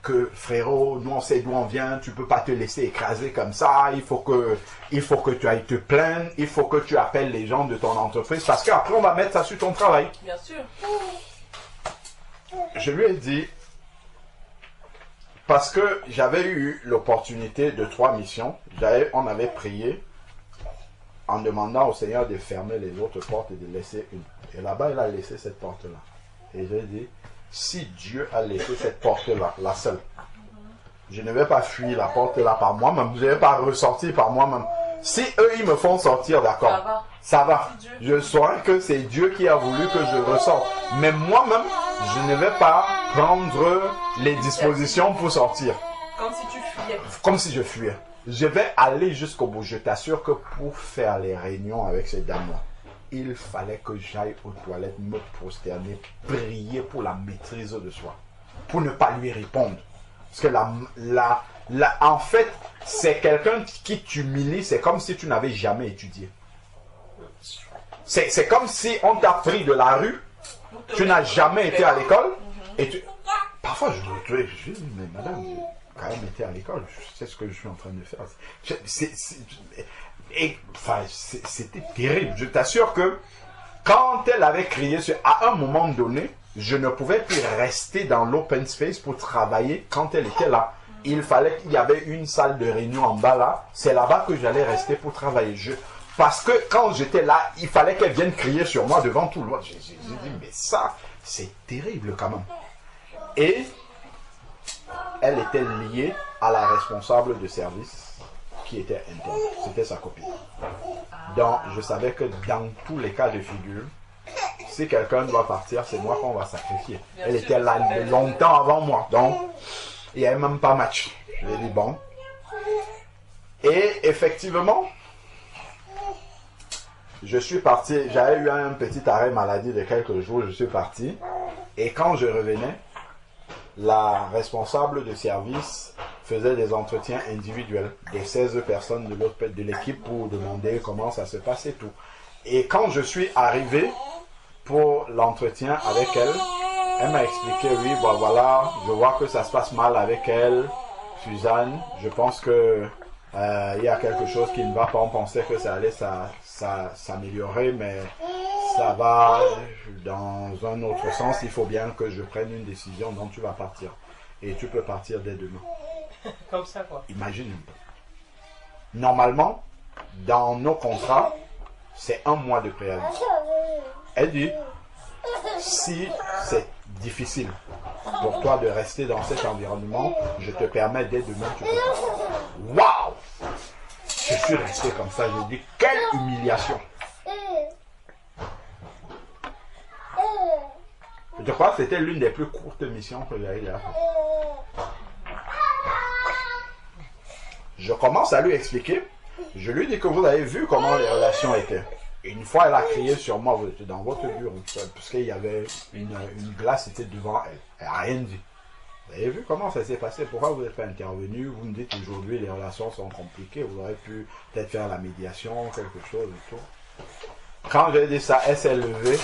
Que frérot, nous on sait d'où on vient, tu peux pas te laisser écraser comme ça, il faut que tu ailles te plaindre, il faut que tu appelles les gens de ton entreprise parce qu'après on va mettre ça sur ton travail. Bien sûr. Je lui ai dit, parce que j'avais eu l'opportunité de 3 missions, on avait prié en demandant au Seigneur de fermer les autres portes et de laisser une. Et là-bas il a laissé cette porte-là. Et j'ai dit, si Dieu a laissé cette porte-là, la seule, je ne vais pas fuir la porte-là par moi-même, je ne vais pas ressortir par moi-même. Si eux, ils me font sortir, d'accord, ça va. Je saurai que c'est Dieu qui a voulu que je ressorte. Mais moi-même, je ne vais pas prendre les dispositions pour sortir. Comme si tu fuyais. Comme si je fuyais. Je vais aller jusqu'au bout. Je t'assure que pour faire les réunions avec ces dames-là, il fallait que j'aille aux toilettes, me prosterner, prier pour la maîtrise de soi. Pour ne pas lui répondre. Parce que en fait, c'est quelqu'un qui t'humilie, c'est comme si tu n'avais jamais étudié. C'est comme si on t'a pris de la rue, tu n'as jamais été à l'école, et tu... Parfois, je dis, mais madame, j'ai quand même été à l'école, je sais ce que je suis en train de faire. C'était terrible. Je t'assure que quand elle avait crié, à un moment donné, je ne pouvais plus rester dans l'open space pour travailler quand elle était là. Il fallait qu'il y avait une salle de réunion en bas là, c'est là-bas que j'allais rester pour travailler. Parce que quand j'étais là, il fallait qu'elle vienne crier sur moi devant tout le monde. J'ai dit, mais ça, c'est terrible quand même. Et elle était liée à la responsable de service qui était interne. C'était sa copine. Donc, je savais que dans tous les cas de figure, si quelqu'un doit partir, c'est moi qu'on va sacrifier. Elle était là longtemps avant moi. Donc, il n'y avait même pas match. J'ai dit, bon. Et effectivement, je suis parti. J'avais eu un petit arrêt maladie de quelques jours. Je suis parti. Et quand je revenais, la responsable de service faisait des entretiens individuels de 16 personnes de l'équipe pour demander comment ça se passait tout. Et quand je suis arrivé pour l'entretien avec elle, elle m'a expliqué, oui, bon, voilà, je vois que ça se passe mal avec elle, Suzanne, je pense que il y a quelque chose qui ne va pas, on pensait que ça allait s'améliorer, mais ça va dans un autre sens, il faut bien que je prenne une décision dont tu vas partir. Et tu peux partir dès demain. Comme ça, quoi. Imagine un peu. Normalement, dans nos contrats, c'est 1 mois de préavis. Elle dit, si c'est difficile pour toi de rester dans cet environnement, je te permets dès demain, tu peux partir. Waouh! Je suis resté comme ça, je dis, quelle humiliation! Je crois que c'était l'une des plus courtes missions que j'ai eues là. Je commence à lui expliquer. Je lui dis que vous avez vu comment les relations étaient. Et une fois, elle a crié sur moi, vous étiez dans votre bureau, parce qu'il y avait une glace, c'était devant elle. Elle n'a rien dit. Vous avez vu comment ça s'est passé? Pourquoi vous n'êtes pas intervenu? Vous me dites aujourd'hui les relations sont compliquées, vous auriez pu peut-être faire la médiation, quelque chose et tout. Quand j'ai dit ça, elle s'est levée,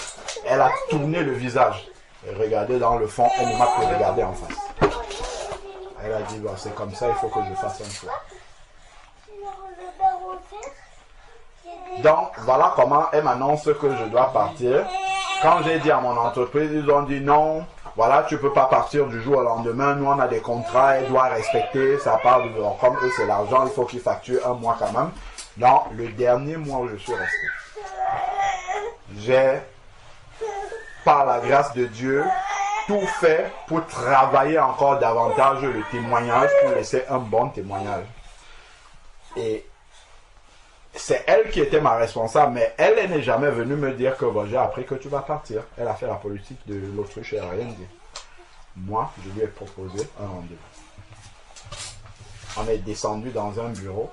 elle a tourné le visage. Elle regardait dans le fond, elle ne m'a plus regardé en face. Elle a dit, bon, c'est comme ça, il faut que je fasse un choix. Donc, voilà comment elle m'annonce que je dois partir. Quand j'ai dit à mon entreprise, ils ont dit non, voilà, tu ne peux pas partir du jour au lendemain. Nous, on a des contrats, elle doit respecter. Ça part de comme eux, c'est l'argent, il faut qu'ils facturent 1 mois quand même. Donc, le dernier mois où je suis resté, j'ai, par la grâce de Dieu, tout fait pour travailler encore davantage le témoignage, pour laisser un bon témoignage. Et c'est elle qui était ma responsable, mais elle n'est jamais venue me dire que bon, j'ai appris que tu vas partir. Elle a fait la politique de l'autruche et elle n'a rien dit. Moi, je lui ai proposé un rendez-vous. On est descendu dans un bureau.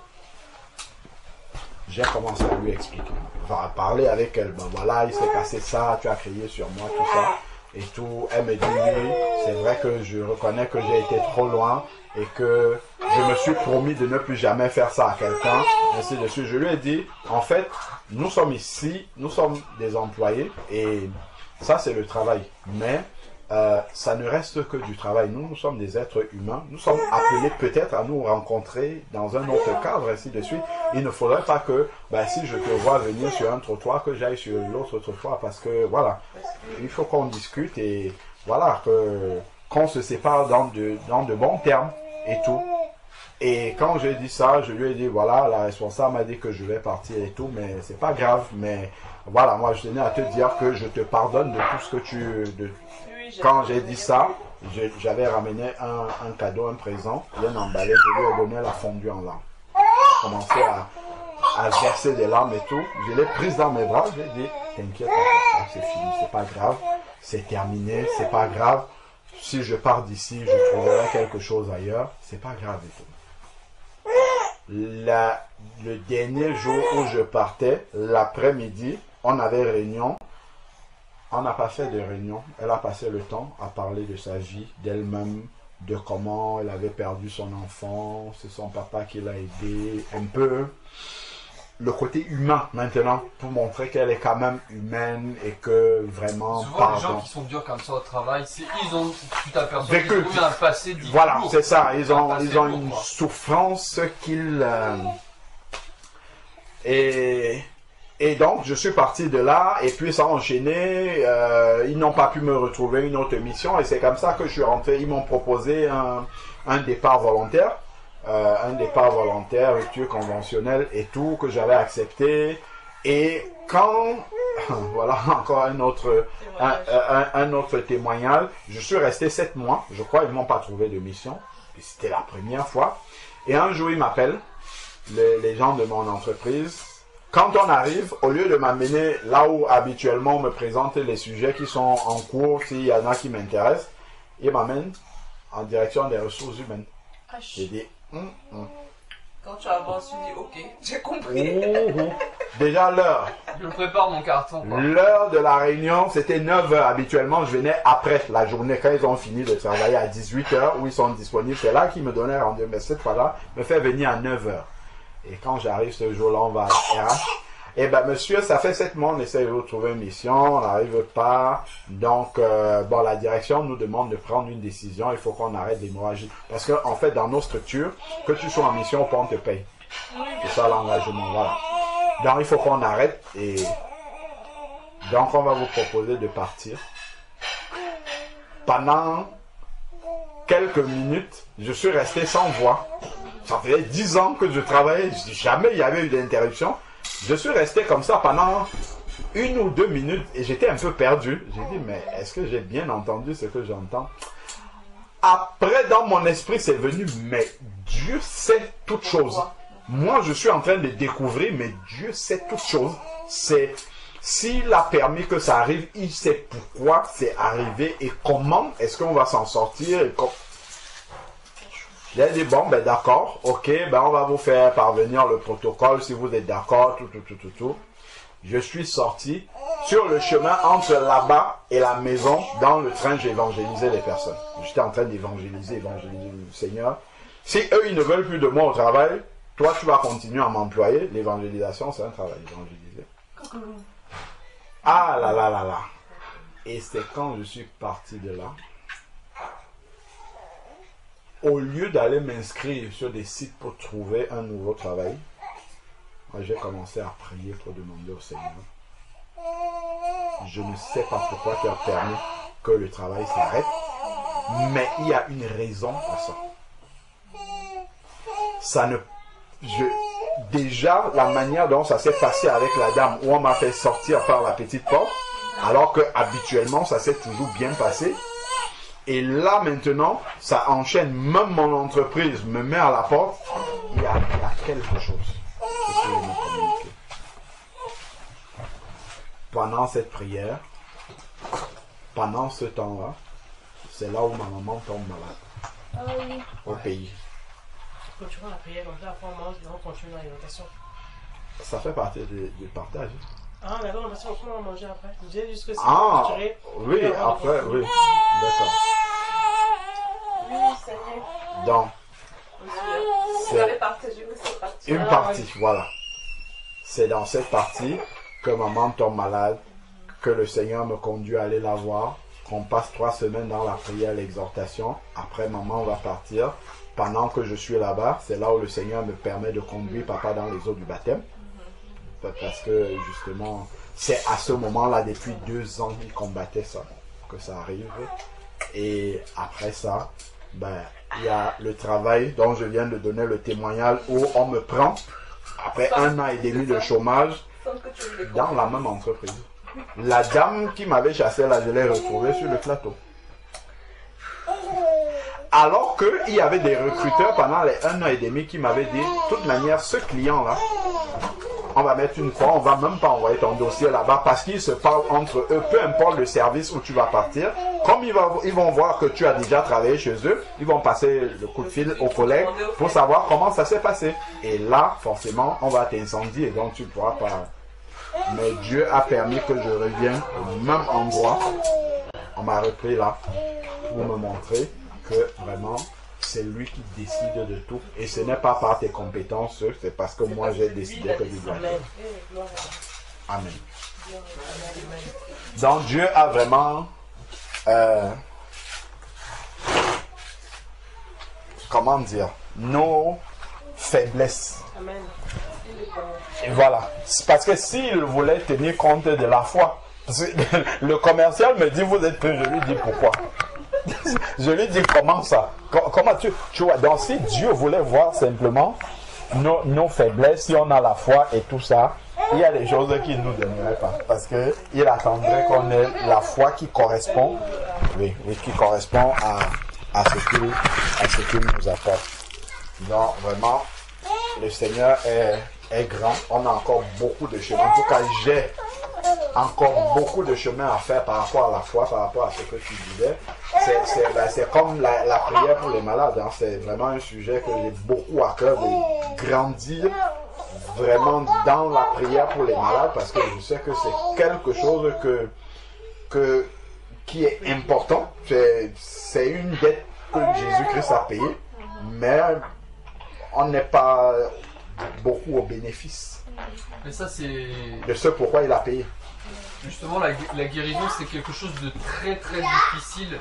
J'ai commencé à lui expliquer. Enfin, à parler avec elle. Ben voilà, il s'est passé ça, tu as crié sur moi, tout ça. Et tout. Elle me dit, oui, c'est vrai que je reconnais que j'ai été trop loin et que je me suis promis de ne plus jamais faire ça à quelqu'un, ainsi de suite. Je lui ai dit, en fait, nous sommes ici, nous sommes des employés et ça c'est le travail. Mais ça ne reste que du travail. Nous sommes des êtres humains. Nous sommes appelés peut-être à nous rencontrer dans un autre cadre, ainsi de suite. Il ne faudrait pas que, si je te vois venir sur un trottoir, que j'aille sur l'autre trottoir parce que, voilà, il faut qu'on discute et voilà, qu'on se sépare dans de bons termes et tout. Et quand j'ai dit ça, je lui ai dit, voilà, la responsable m'a dit que je vais partir et tout, mais c'est pas grave, mais voilà, moi je tenais à te dire que je te pardonne de tout ce que Quand j'ai dit ça, j'avais ramené un cadeau, un présent, bien emballé, je lui ai donné la fondue en larmes. J'ai commencé à verser des larmes et tout, je l'ai prise dans mes bras, je lui ai dit, t'inquiète pas, c'est fini, c'est pas grave, c'est terminé, c'est pas grave. si je pars d'ici, je trouverai quelque chose ailleurs. C'est pas grave et tout. Le dernier jour où je partais, l'après-midi, on avait réunion. On n'a pas fait de réunion. Elle a passé le temps à parler de sa vie, d'elle-même, de comment elle avait perdu son enfant. C'est son papa qui l'a aidé. Un peu le côté humain maintenant, pour montrer qu'elle est quand même humaine et que vraiment... Souvent, les gens qui sont durs comme ça au travail, tu t'aperçois qu'ils ont eu un passé difficile. Voilà, c'est ça. Ils ont lourd, une quoi. souffrance qu'ils... Et donc, je suis parti de là, et puis ça a enchaîné. Ils n'ont pas pu me retrouver une autre mission, et c'est comme ça que je suis rentré. Ils m'ont proposé un départ volontaire. Rupture conventionnelle et tout, que j'avais accepté. Et quand, voilà encore un autre témoignage, je suis resté 7 mois, je crois, ils ne m'ont pas trouvé de mission, et c'était la première fois. Et un jour, ils m'appellent, les gens de mon entreprise. Quand on arrive, au lieu de m'amener là où habituellement on me présente les sujets qui sont en cours, s'il y en a qui m'intéressent, ils m'amènent en direction des ressources humaines. J'ai dit, Quand tu avances, tu dis ok, j'ai compris. Déjà l'heure. Je prépare mon carton, quoi. L'heure de la réunion, c'était 9 h. Habituellement, je venais après la journée, quand ils ont fini de travailler à 18 h, où ils sont disponibles. C'est là qu'ils me donnaient rendez-vous. Mais cette fois-là, me fait venir à 9 h. Et quand j'arrive ce jour-là, on va à RH. Eh ben, monsieur, ça fait 7 mois, on essaie de vous trouver une mission, on n'arrive pas. Donc, bon, la direction nous demande de prendre une décision. Il faut qu'on arrête l'hémorragie. Parce que, en fait, dans nos structures, que tu sois en mission, on te paye. C'est ça l'engagement, voilà. Donc, il faut qu'on arrête. Et donc, on va vous proposer de partir. Pendant quelques minutes, je suis resté sans voix. Ça fait 10 ans que je travaillais, jamais il y avait eu d'interruption. Je suis resté comme ça pendant 1 ou 2 minutes et j'étais un peu perdu. J'ai dit, mais est-ce que j'ai bien entendu ce que j'entends? Après, dans mon esprit, c'est venu, mais Dieu sait toutes choses. Moi, je suis en train de découvrir, mais Dieu sait toutes choses. C'est, s'il a permis que ça arrive, il sait pourquoi c'est arrivé et comment est-ce qu'on va s'en sortir. J'ai dit, bon, ben d'accord, ok, ben on va vous faire parvenir le protocole si vous êtes d'accord, tout. Je suis sorti sur le chemin entre là-bas et la maison. Dans le train, j'évangélisais les personnes. J'étais en train d'évangéliser le Seigneur. Si eux, ils ne veulent plus de moi au travail, toi, tu vas continuer à m'employer. L'évangélisation, c'est un travail, évangéliser. Ah là là là là. Et c'est quand je suis parti de là. Au lieu d'aller m'inscrire sur des sites pour trouver un nouveau travail, moi j'ai commencé à prier pour demander au Seigneur. Je ne sais pas pourquoi tu as permis que le travail s'arrête, mais il y a une raison à ça. Déjà, la manière dont ça s'est passé avec la dame, où on m'a fait sortir par la petite porte, alors que habituellement ça s'est toujours bien passé. Et là, maintenant, ça enchaîne. Même mon entreprise me met à la porte. Il y a quelque chose que je peux me communiquer. Pendant cette prière, pendant ce temps-là, c'est là où ma maman tombe malade. Au pays. Continuons la prière, comme ça, après on mange, et on continue l'alimentation. Ça fait partie du partage. Ah, d'accord, parce qu'on va manger après. Je disais juste que c'est Oui, après, oui. D'accord. Oui, Seigneur. Donc, Vous allez partager cette partie. une partie, voilà. C'est dans cette partie que maman tombe malade, que le Seigneur me conduit à aller la voir, qu'on passe 3 semaines dans la prière, l'exhortation. Après, maman va partir. Pendant que je suis là-bas, c'est là où le Seigneur me permet de conduire papa dans les eaux du baptême. Parce que justement, c'est à ce moment-là, depuis 2 ans, il combattait ça, que ça arrive. Et après ça, ben, il y a le travail dont je viens de donner le témoignage où on me prend, après 1 an et demi de chômage, dans la même entreprise. La dame qui m'avait chassé là, je l'ai retrouvée sur le plateau. Alors qu'il y avait des recruteurs pendant les 1 an et demi qui m'avaient dit, de toute manière, ce client-là, on va mettre une fois, on va même pas envoyer ton dossier là-bas parce qu'ils se parlent entre eux, peu importe le service où tu vas partir, comme ils vont voir que tu as déjà travaillé chez eux, ils vont passer le coup de fil aux collègues pour savoir comment ça s'est passé. Et là, forcément, on va t'incendier et donc tu ne pourras pas. Mais Dieu a permis que je revienne au même endroit. On m'a repris là pour me montrer que vraiment, c'est lui qui décide de tout. Et ce n'est pas par tes compétences, c'est parce que moi j'ai décidé que je dois faire. Amen. Donc Dieu a vraiment comment dire, nos faiblesses. Amen. Et voilà. C'est parce que s'il voulait tenir compte de la foi, parce que le commercial me dit vous êtes prêts, je lui dis pourquoi. Je lui dis comment ça? Comment tu vois? Donc si Dieu voulait voir simplement nos faiblesses, si on a la foi et tout ça, il y a des choses qu'il ne nous donnerait pas. Parce qu'il attendrait qu'on ait la foi qui correspond, oui, qui correspond à ce qu'il nous apporte. Donc vraiment, le Seigneur est grand. On a encore beaucoup de chemin. En tout cas, j'ai encore beaucoup de chemin à faire par rapport à la foi, par rapport à ce que tu disais. C'est comme la prière pour les malades. Hein. C'est vraiment un sujet que j'ai beaucoup à cœur de grandir vraiment dans la prière pour les malades parce que je sais que c'est quelque chose qui est important. C'est une dette que Jésus-Christ a payée, mais on n'est pas beaucoup au bénéfice. Mais ça, c'est... de ce pourquoi il a payé. Justement, la guérison, c'est quelque chose de très très difficile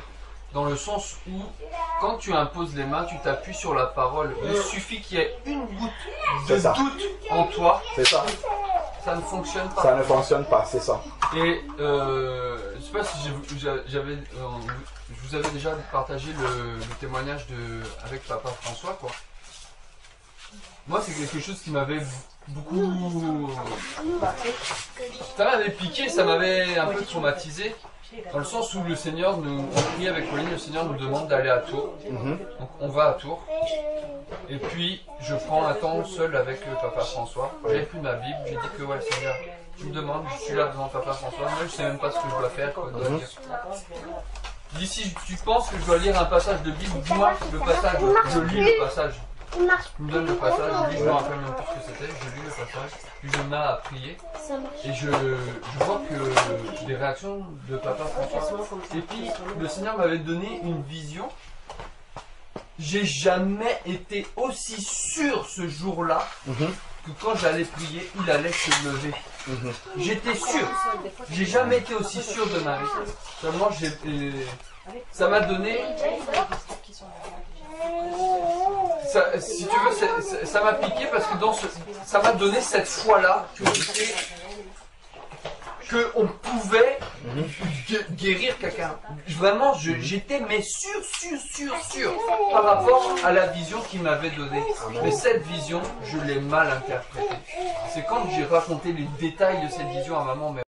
dans le sens où quand tu imposes les mains, tu t'appuies sur la parole. Il suffit qu'il y ait une goutte de doute en toi. C'est ça. Ça ne fonctionne pas. Ça ne fonctionne pas, c'est ça. Et je sais pas si je vous avais déjà partagé le témoignage avec Papa François, quoi. Moi, c'est quelque chose qui m'avait beaucoup... Ça m'avait piqué, ça m'avait un peu traumatisé. Dans le sens où le Seigneur on prie avec Pauline, le Seigneur nous demande d'aller à Tours. Donc on va à Tours. Et puis je prends un temps seul avec Papa François. J'ai pris ma Bible, j'ai dit que ouais Seigneur, tu me demandes, je suis là devant Papa François. Moi je sais même pas ce que je dois faire, quoi, dois dire. D'ici tu penses que je dois lire un passage de Bible, dis-moi le passage, je lis le passage. Tu me donnes le passage, je lis, je me rappelle même plus ce que c'était, je lis le passage, puis je me mets à prier, et je vois que des réactions de Papa François, et puis le Seigneur m'avait donné une vision. J'ai jamais été aussi sûr ce jour-là que quand j'allais prier, il allait se lever. J'étais sûr, j'ai jamais été aussi sûr de ma vie. Seulement, ça m'a donné... Ça, si tu veux, ça m'a piqué parce que ça m'a donné cette foi-là qu'on pouvait guérir quelqu'un. Vraiment, j'étais mais sûr par rapport à la vision qu'il m'avait donnée. Mais cette vision, je l'ai mal interprétée. C'est quand j'ai raconté les détails de cette vision à maman, mais